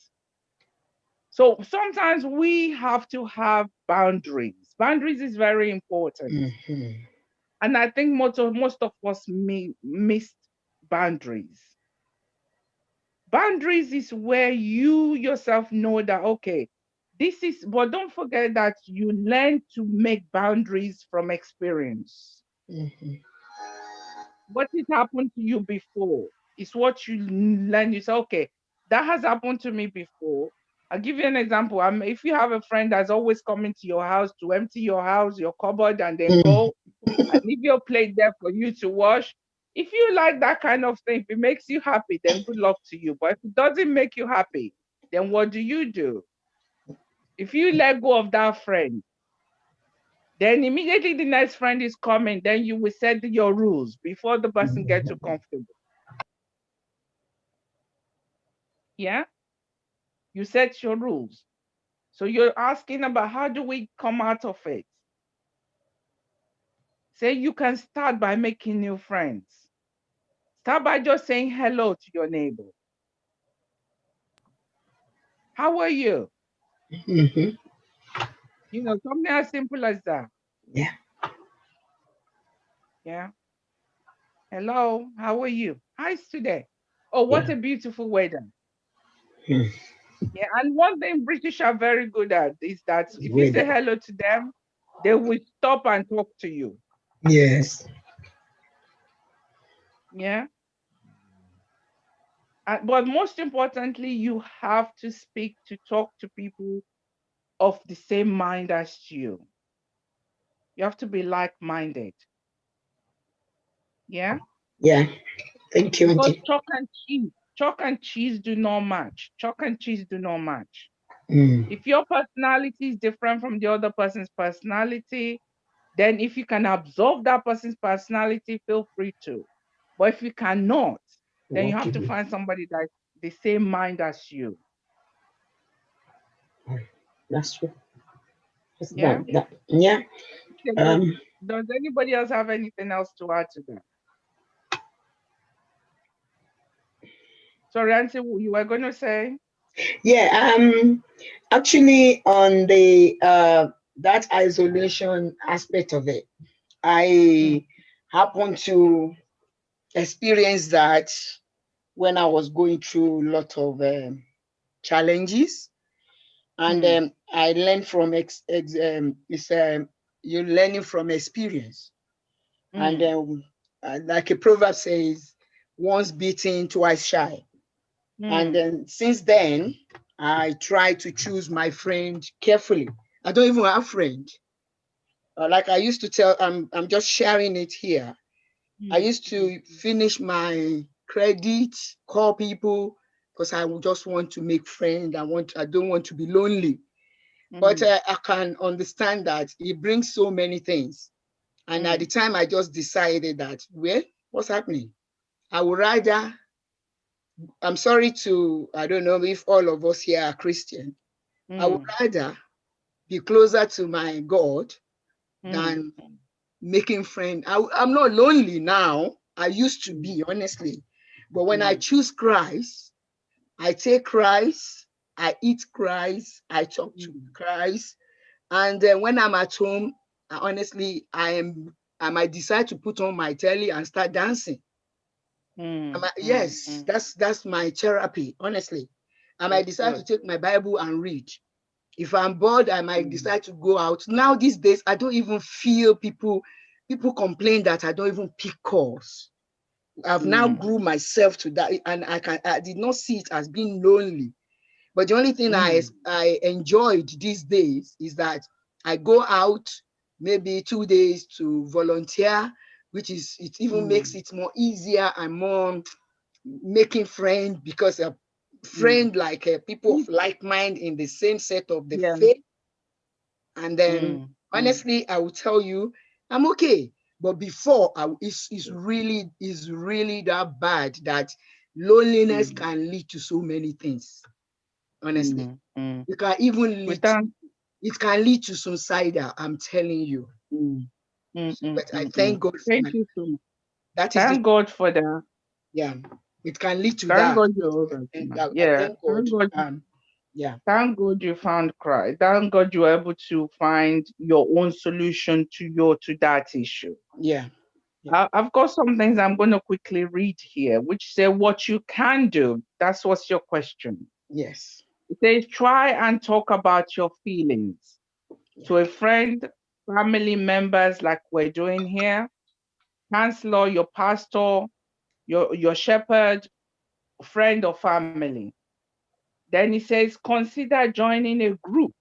Speaker 1: So sometimes we have to have boundaries. Boundaries is very important. And I think most of us missed boundaries. Boundaries is where you yourself know that, okay, this is, but don't forget that you learn to make boundaries from experience. What has happened to you before is what you learn. You say, okay, that has happened to me before. I'll give you an example. If you have a friend that's always coming to your house to empty your house, your cupboard, and then go and leave your plate there for you to wash, if you like that kind of thing, if it makes you happy, then good luck to you. But if it doesn't make you happy, then what do? If you let go of that friend, then immediately the next friend is coming, then you will set your rules before the person gets too comfortable. Yeah? You set your rules. So you're asking about how do we come out of it? Say you can start by making new friends. Start by just saying hello to your neighbor. How are you? You know, something as simple as that.
Speaker 12: Yeah.
Speaker 1: Yeah. Hello, how are you? How's today? Oh, what a beautiful weather. Yeah, and one thing British are very good at is that if you say hello to them, they will stop and talk to you.
Speaker 12: Yes.
Speaker 1: Yeah. But most importantly, you have to talk to people of the same mind as you. You have to be like-minded. Yeah?
Speaker 12: Yeah. Thank you.
Speaker 1: Because chalk and cheese do not match. Chalk and cheese do not match. If your personality is different from the other person's personality, then if you can absorb that person's personality, feel free to. But if you cannot, then you have to find somebody that's the same mind as you.
Speaker 12: That's true.
Speaker 1: Yeah.
Speaker 12: Yeah.
Speaker 1: Does anybody else have anything else to add to that? Sorry, Auntie, you were going to say?
Speaker 12: Yeah. Actually, on the that isolation aspect of it, I happened to experience that when I was going through a lot of challenges, and I learned from you're learning from experience, and like a proverb says, once beaten, twice shy. And then since then, I try to choose my friend carefully. I don't even have friends. Like I used to tell, I'm just sharing it here. I used to finish my credit, call people, because I would just want to make friends. I don't want to be lonely. But I can understand that it brings so many things. And at the time, I just decided that, well, what's happening? I would rather I'm sorry to, I don't know if all of us here are Christian. I would rather be closer to my God than making friends. I'm not lonely now. I used to be, honestly. But when I choose Christ, I take Christ, I eat Christ, I talk to Christ. And then when I'm at home, honestly, I might decide to put on my telly and start dancing. Yes, that's my therapy, honestly. I might decide to take my Bible and read. If I'm bored, I might decide to go out. Now these days, I don't even feel people complain that I don't even pick calls. I've now grew myself to that, and I did not see it as being lonely. But the only thing I enjoyed these days is that I go out maybe 2 days to volunteer, which is, it even makes it more easier and more making friends, because a friend like people of like mind in the same set of the faith. And then honestly, I will tell you, I'm okay. But before, it's really that bad that loneliness can lead to so many things. Honestly, it can even lead. It can lead to suicidal. I'm telling you. But I thank God.
Speaker 1: Thank you so much.
Speaker 12: That is
Speaker 1: thank God for that.
Speaker 12: Yeah, it can lead to
Speaker 1: Thank
Speaker 12: that.
Speaker 1: God you're all right. Yeah,
Speaker 12: Thank God. Yeah.
Speaker 1: Thank God you found Christ. Thank God you were able to find your own solution to that issue.
Speaker 12: Yeah.
Speaker 1: I've got some things I'm going to quickly read here, which say what you can do. That's what's your question.
Speaker 12: Yes.
Speaker 1: It says, try and talk about your feelings to a friend, family members, like we're doing here, counselor, your pastor, your shepherd, friend or family. Then it says, consider joining a group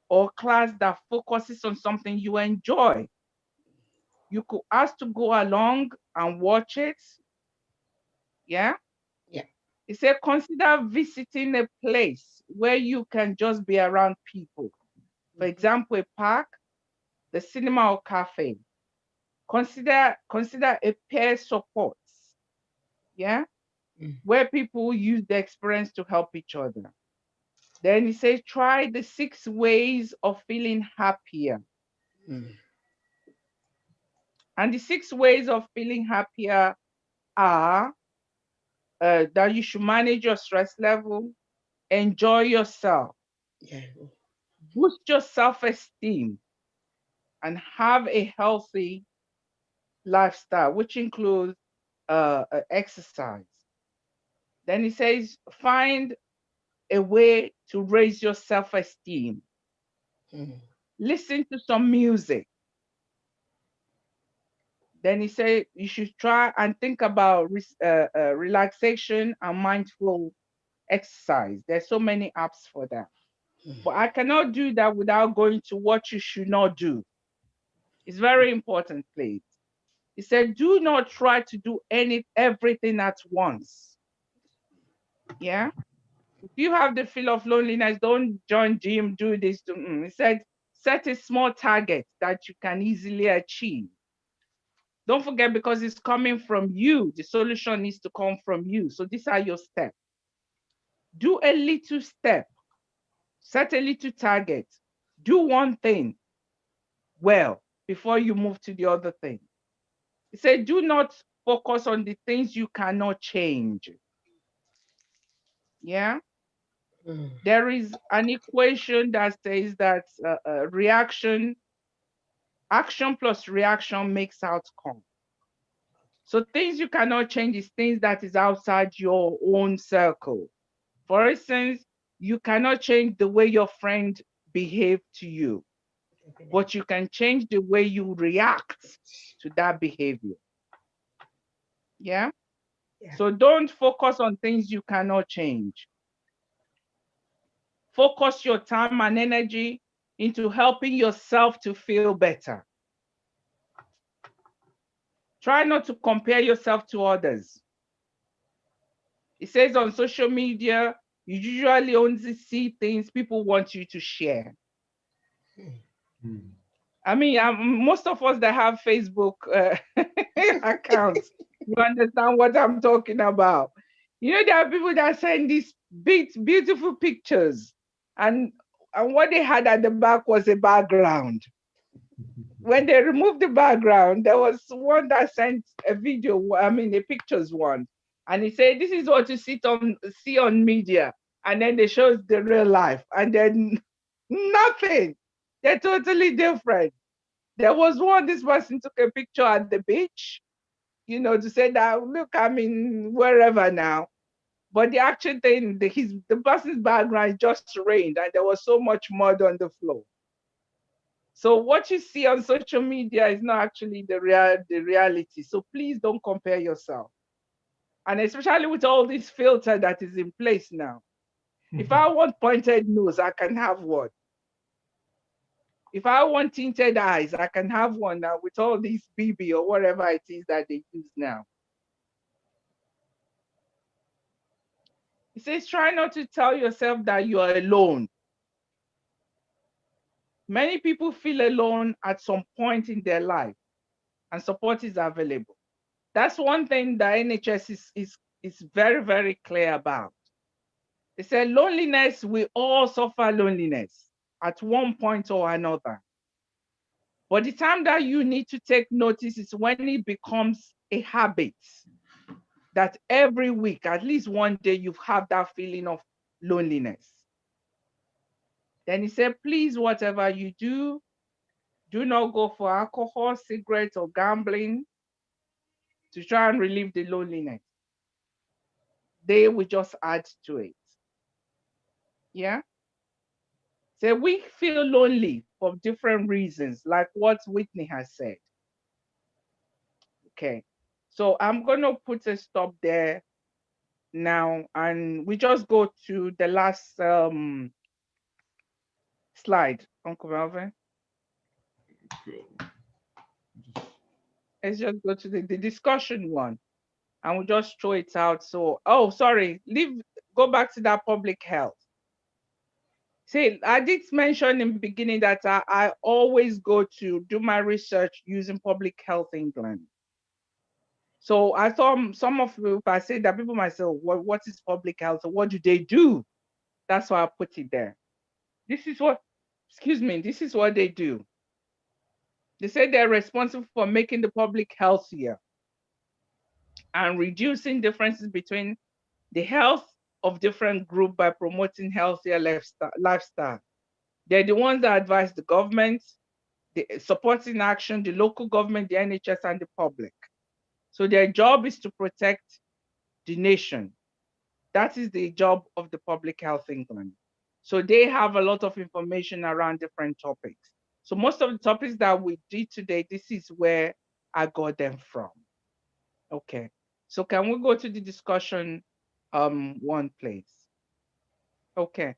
Speaker 1: or class that focuses on something you enjoy. You could ask to go along and watch it. Yeah?
Speaker 12: Yeah.
Speaker 1: It said, consider visiting a place where you can just be around people. For example, a park, the cinema or cafe. Consider a peer support. Yeah? Where people use the experience to help each other. Then he says, try the 6 ways of feeling happier. And the 6 ways of feeling happier are that you should manage your stress level, enjoy yourself, boost your self-esteem, and have a healthy lifestyle, which includes exercise. Then he says, find a way to raise your self-esteem. Listen to some music. Then he said you should try and think about relaxation and mindful exercise. There's so many apps for that. But I cannot do that without going to what you should not do. It's very important, please. He said, do not try to do everything at once. Yeah? If you have the feel of loneliness, don't join gym, do this. He said, set a small target that you can easily achieve. Don't forget, because it's coming from you, the solution needs to come from you. So these are your steps. Do a little step. Set a little target. Do one thing well before you move to the other thing. He said, do not focus on the things you cannot change. Yeah? There is an equation that says that action plus reaction makes outcome. So things you cannot change is things that is outside your own circle. For instance, you cannot change the way your friend behaved to you, but you can change the way you react to that behavior. Yeah? So don't focus on things you cannot change. Focus your time and energy into helping yourself to feel better. Try not to compare yourself to others. It says on social media, you usually only see things people want you to share. I mean, most of us that have Facebook accounts, you understand what I'm talking about. You know, there are people that send these beautiful pictures, and what they had at the back was a background. When they removed the background, there was one that sent a video, a pictures one, and he said, "This is what you see on media," and then they showed the real life, and then nothing. They're totally different. There was one, this person took a picture at the beach, you know, to say that, look, I'm in wherever now. But the actual thing, the person's background just rained, and there was so much mud on the floor. So what you see on social media is not actually the reality. So please don't compare yourself. And especially with all this filter that is in place now. If I want pointed nose, I can have one. If I want tinted eyes, I can have one now with all these BB or whatever it is that they use now. It says, try not to tell yourself that you are alone. Many people feel alone at some point in their life, and support is available. That's one thing the NHS is very, very clear about. They say loneliness, we all suffer loneliness at one point or another. But the time that you need to take notice is when it becomes a habit, that every week, at least one day, you have that feeling of loneliness. Then he said, please, whatever you do not go for alcohol, cigarettes, or gambling to try and relieve the loneliness. They will just add to it. Yeah? So we feel lonely for different reasons, like what Whitney has said. Okay, so I'm going to put a stop there now, and we just go to the last slide, Uncle Melvin. Let's just go to the discussion one, and we'll just throw it out. So, oh, sorry, go back to that public health. See, I did mention in the beginning that I always go to do my research using Public Health England. So I thought some of you, if I say that, people might say, what is public health? So what do they do? That's why I put it there. This is what they do. They say they're responsible for making the public healthier and reducing differences between the health of different groups by promoting healthier lifestyle. They're the ones that advise the government, the supporting action, the local government, the NHS, and the public. So their job is to protect the nation. That is the job of the Public Health England. So they have a lot of information around different topics. So most of the topics that we did today, this is where I got them from. Okay, so can we go to the discussion one, please? Okay,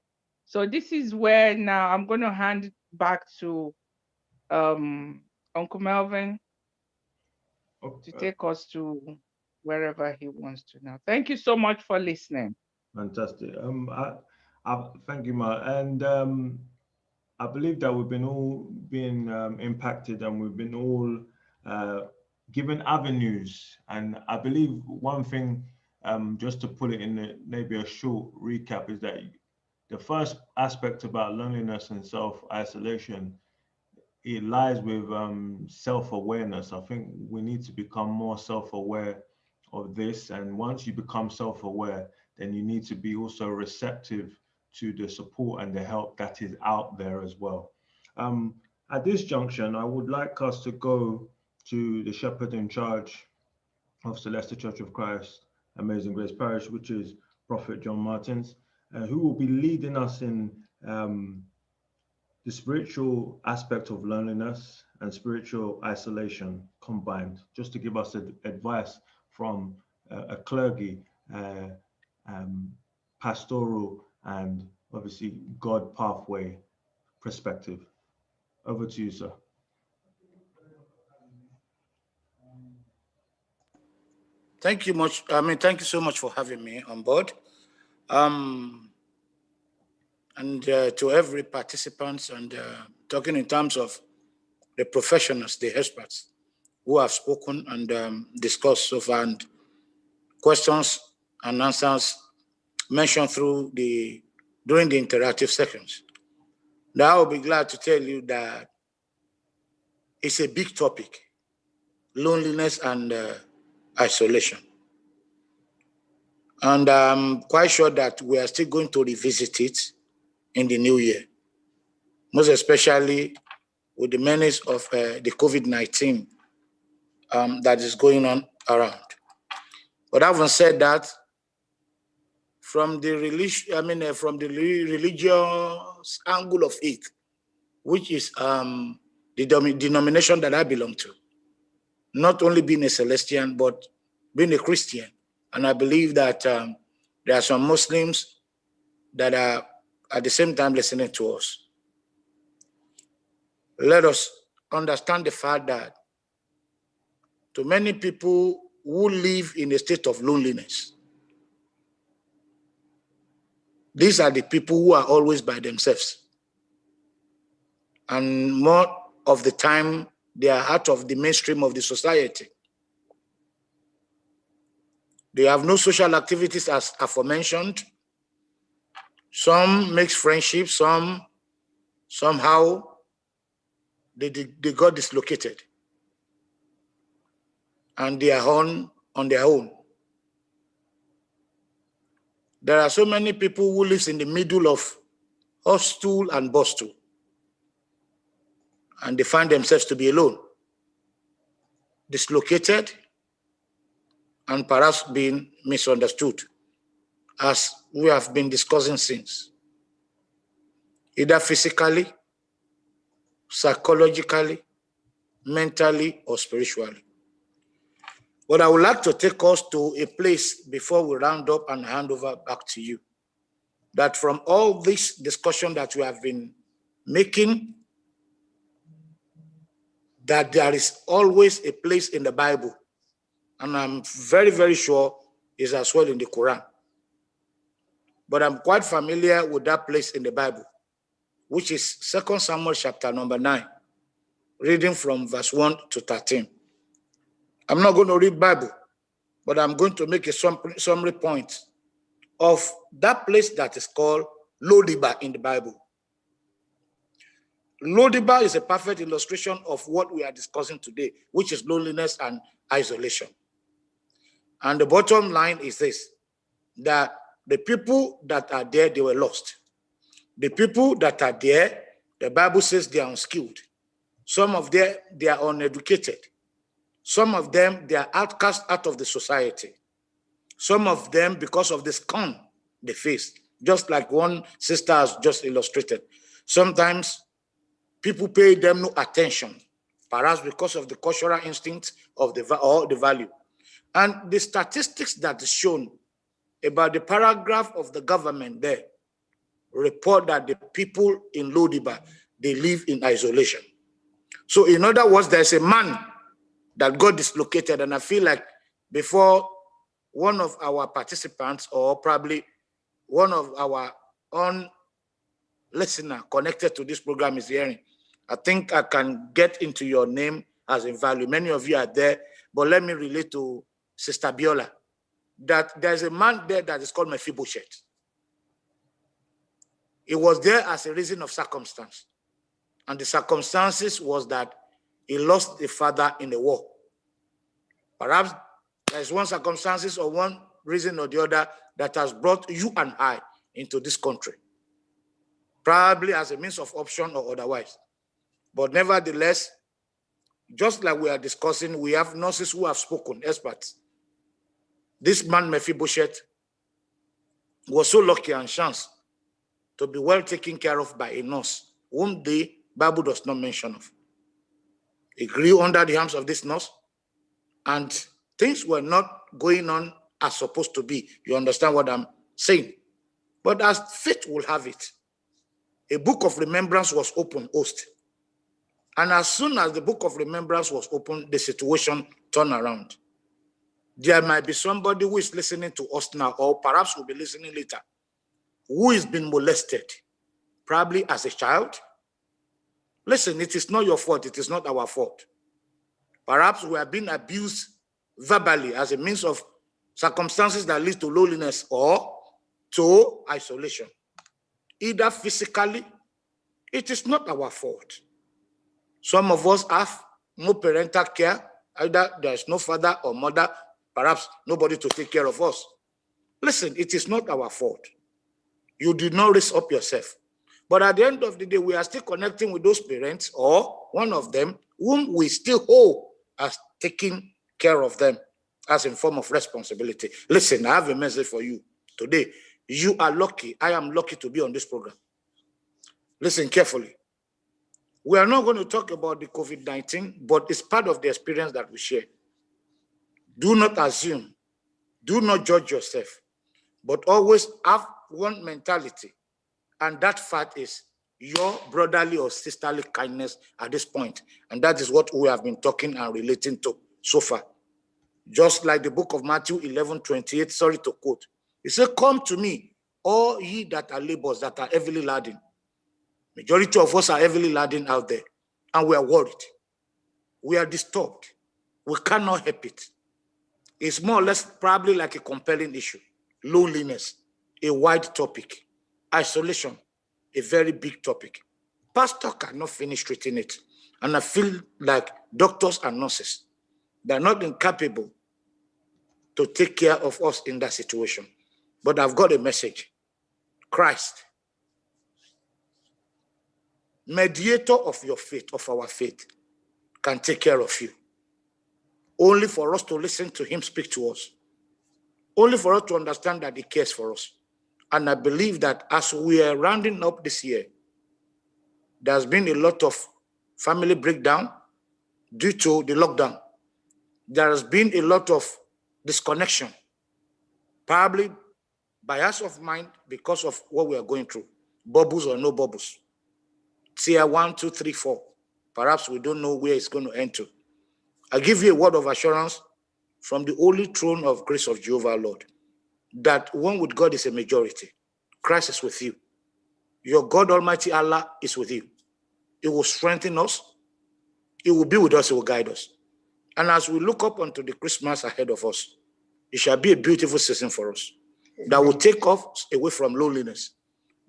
Speaker 1: so this is where now I'm going to hand it back to Uncle Melvin to take us to wherever he wants to now. Thank you so much for listening.
Speaker 2: Fantastic. Thank you, Ma. And I believe that we've been impacted, and we've been all given avenues. And I believe one thing, just to put it in maybe a short recap, is that the first aspect about loneliness and self-isolation, it lies with self-awareness. I think we need to become more self-aware of this. And once you become self-aware, then you need to be also receptive to the support and the help that is out there as well. At this junction, I would like us to go to the shepherd in charge of Celestial Church of Christ, Amazing Grace Parish, which is Prophet John Martins, who will be leading us in the spiritual aspect of loneliness and spiritual isolation combined, just to give us advice from a clergy, pastoral, and obviously God pathway perspective. Over to you, sir.
Speaker 3: Thank you much. Thank you so much for having me on board. And to every participant, and talking in terms of the professionals, the experts who have spoken and discussed so far, and questions and answers mentioned during the interactive sessions. Now, I will be glad to tell you that it's a big topic, loneliness and isolation. And I'm quite sure that we are still going to revisit it in the new year, most especially with the menace of the COVID-19 that is going on around. But having said that, from the religious angle of it, which is the denomination that I belong to, not only being a Celestian, but being a Christian. And I believe that there are some Muslims that are at the same time listening to us. Let us understand the fact that to many people who live in a state of loneliness, these are the people who are always by themselves. And more of the time, they are out of the mainstream of the society. They have no social activities as aforementioned. Some make friendships, somehow they got dislocated. And they are on their own. There are so many people who live in the middle of hustle and bustle, and they find themselves to be alone, dislocated, and perhaps being misunderstood, as we have been discussing since, either physically, psychologically, mentally, or spiritually. But I would like to take us to a place before we round up and hand over back to you, that from all this discussion that we have been making, that there is always a place in the Bible, and I'm very, very sure is as well in the Quran. But I'm quite familiar with that place in the Bible, which is 2 Samuel chapter number 9, reading from verse 1 to 13. I'm not going to read Bible, but I'm going to make a summary point of that place that is called Lo-Debar in the Bible. Lo-Debar is a perfect illustration of what we are discussing today, which is loneliness and isolation. And the bottom line is this, that the people that are there, they were lost. The people that are there, the Bible says they are unskilled. Some of them, they are uneducated. Some of them, they are outcast out of the society. Some of them, because of the scorn they face, just like one sister has just illustrated. Sometimes people pay them no attention, perhaps because of the cultural instinct of the value. And the statistics that is shown about the paragraph of the government there report that the people in Lo-Debar, they live in isolation. So in other words, there's a man that got dislocated, and I feel like before one of our participants, or probably one of our own listener connected to this program is hearing, I think I can get into your name as a value. Many of you are there, but let me relate to Sister Biola, that there's a man there that is called Mephibosheth. He was there as a reason of circumstance. And the circumstances was that he lost a father in the war. Perhaps there's one circumstances or one reason or the other that has brought you and I into this country, probably as a means of option or otherwise. But nevertheless, just like we are discussing, we have nurses who have spoken, experts. This man, Mephibosheth, was so lucky and chance to be well taken care of by a nurse, whom the Bible does not mention of. He grew under the arms of this nurse, and things were not going on as supposed to be. You understand what I'm saying? But as fate will have it, a book of remembrance was opened, host. And as soon as the book of remembrance was opened, the situation turned around. There might be somebody who is listening to us now, or perhaps will be listening later, who is being molested, probably as a child. Listen, it is not your fault. It is not our fault. Perhaps we are being abused verbally as a means of circumstances that lead to loneliness or to isolation. Either physically, it is not our fault. Some of us have no parental care, either there's no father or mother, perhaps nobody to take care of us. Listen, it is not our fault. You did not raise up yourself. But at the end of the day, we are still connecting with those parents or one of them whom we still hold as taking care of them as in form of responsibility. Listen, I have a message for you today. You are lucky. I am lucky to be on this program. Listen carefully. We are not going to talk about the COVID-19, but it's part of the experience that we share. Do not assume. Do not judge yourself, but always have one mentality. And that fact is your brotherly or sisterly kindness at this point. And that is what we have been talking and relating to so far. Just like the book of Matthew 11:28, sorry to quote. It said, come to me, all ye that are laborers, that are heavily laden. Majority of us are heavily laden out there, and we are worried. We are disturbed. We cannot help it. It's more or less probably like a compelling issue. Loneliness, a wide topic. Isolation, a very big topic. Pastor cannot finish treating it. And I feel like doctors and nurses, they're not incapable to take care of us in that situation. But I've got a message. Christ, mediator of your faith, of our faith, can take care of you. Only for us to listen to him speak to us. Only for us to understand that he cares for us. And I believe that as we are rounding up this year, there's been a lot of family breakdown due to the lockdown. There has been a lot of disconnection, probably bias of mind because of what we are going through, bubbles or no bubbles. Tier 1, 2, 3, 4. Perhaps we don't know where it's going to end to. I give you a word of assurance from the holy throne of grace of Jehovah, Lord, that one with God is a majority. Christ is with you. Your God Almighty Allah is with you. It will strengthen us. It will be with us. It will guide us. And as we look up onto the Christmas ahead of us, it shall be a beautiful season for us. Amen. That will take us away from loneliness.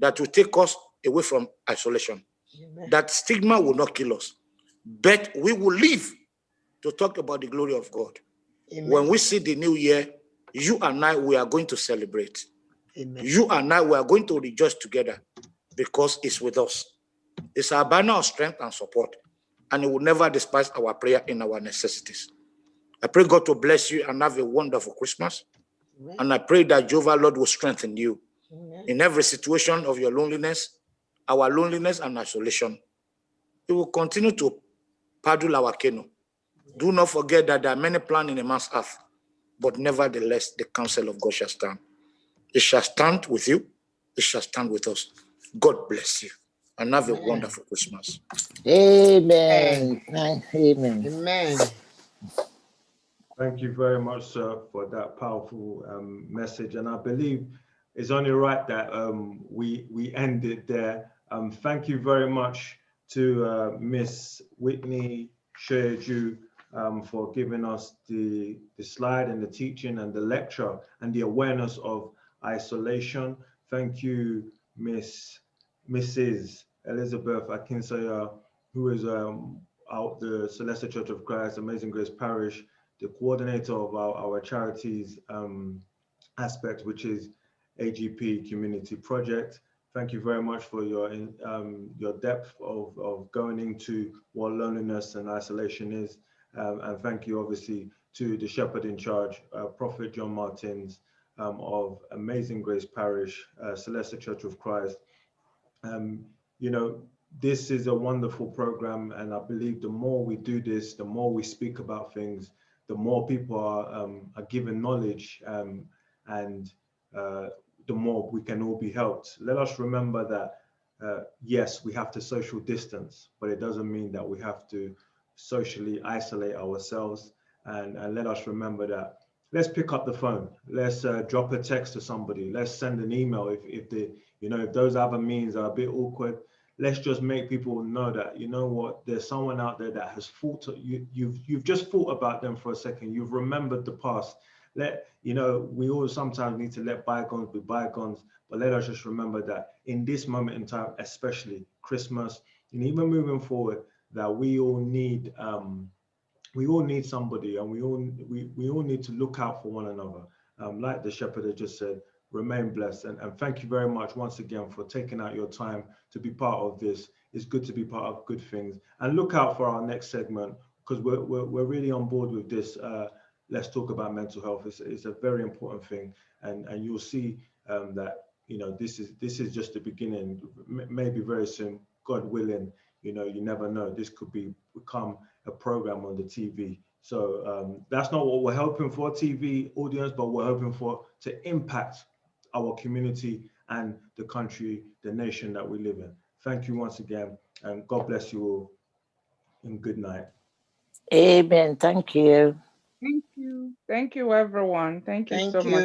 Speaker 3: That will take us away from isolation. Amen. That stigma will not kill us. But we will live to talk about the glory of God. Amen. When we see the new year, you and I, we are going to celebrate. Amen. You and I, we are going to rejoice together because it's with us. It's our banner of strength and support, and it will never despise our prayer in our necessities. I pray God to bless you and have a wonderful Christmas. Amen. And I pray that Jehovah Lord will strengthen you. Amen. In every situation of your loneliness, our loneliness and isolation. He will continue to paddle our canoe. Do not forget that there are many plans in a man's earth, but nevertheless, the counsel of God shall stand. It shall stand with you. It shall stand with us. God bless you and have Amen. A wonderful Christmas.
Speaker 9: Amen. Amen.
Speaker 12: Amen.
Speaker 2: Thank you very much, sir, for that powerful message. And I believe it's only right that we end it there. Thank you very much to Miss Whitney Sheju for giving us the slide and the teaching and the lecture and the awareness of isolation. Thank you, Mrs. Elizabeth Akinsanya, who is out the Celestial Church of Christ, Amazing Grace Parish, the coordinator of our charities aspect, which is AGP Community Project. Thank you very much for your depth of going into what loneliness and isolation is. And thank you, obviously, to the shepherd in charge, Prophet John Martins of Amazing Grace Parish, Celestial Church of Christ. You know, this is a wonderful program, and I believe the more we do this, the more we speak about things, the more people are given knowledge, and the more we can all be helped. Let us remember that, yes, we have to social distance, but it doesn't mean that we have to socially isolate ourselves. And let us remember that, let's pick up the phone. Let's drop a text to somebody. Let's send an email if those other means are a bit awkward. Let's just make people know that, you know what, there's someone out there that has thought, you've just thought about them for a second. You've remembered the past. we all sometimes need to let bygones be bygones, but let us just remember that in this moment in time, especially Christmas, and even moving forward, that we all need somebody, and we all need to look out for one another. Like the shepherd had just said, remain blessed, and thank you very much once again for taking out your time to be part of this. It's good to be part of good things, and look out for our next segment, because we're really on board with this. Let's talk about mental health. It's a very important thing, and you'll see that this is just the beginning. Maybe very soon, God willing, you never know. This could become a program on the TV. So that's not what we're hoping for, TV audience, but we're hoping for to impact our community and the country, the nation that we live in. Thank you once again, and God bless you all, and good night.
Speaker 9: Amen. Thank you.
Speaker 1: Thank you. Thank you, everyone. Thank you so much.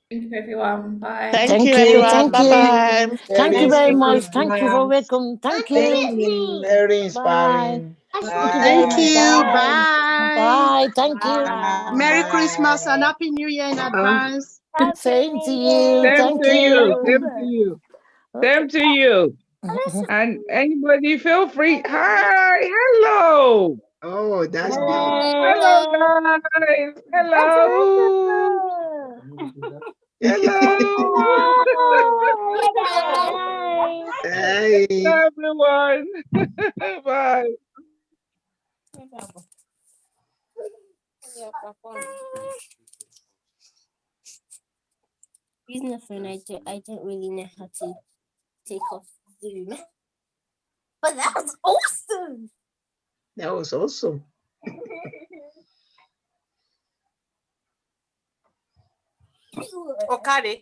Speaker 5: Thank you, everyone. Bye.
Speaker 8: Thank you, everyone. Bye-bye.
Speaker 9: Thank you very much. Thank you for welcome. Thank you.
Speaker 12: Very inspiring.
Speaker 10: Thank you. Bye.
Speaker 9: Bye. Thank you.
Speaker 10: Merry Christmas and Happy New Year in advance.
Speaker 9: Same to you.
Speaker 1: Same to you. Same to you. Same to you. And anybody, feel free. Hi. Hello.
Speaker 12: Oh, that's good.
Speaker 1: Hello, guys. Hello. Hello.
Speaker 12: Hey.
Speaker 1: Everyone. Bye.
Speaker 13: Using a phone, I don't really know how to take off Zoom. But that was awesome.
Speaker 12: That was awesome.
Speaker 11: Okay.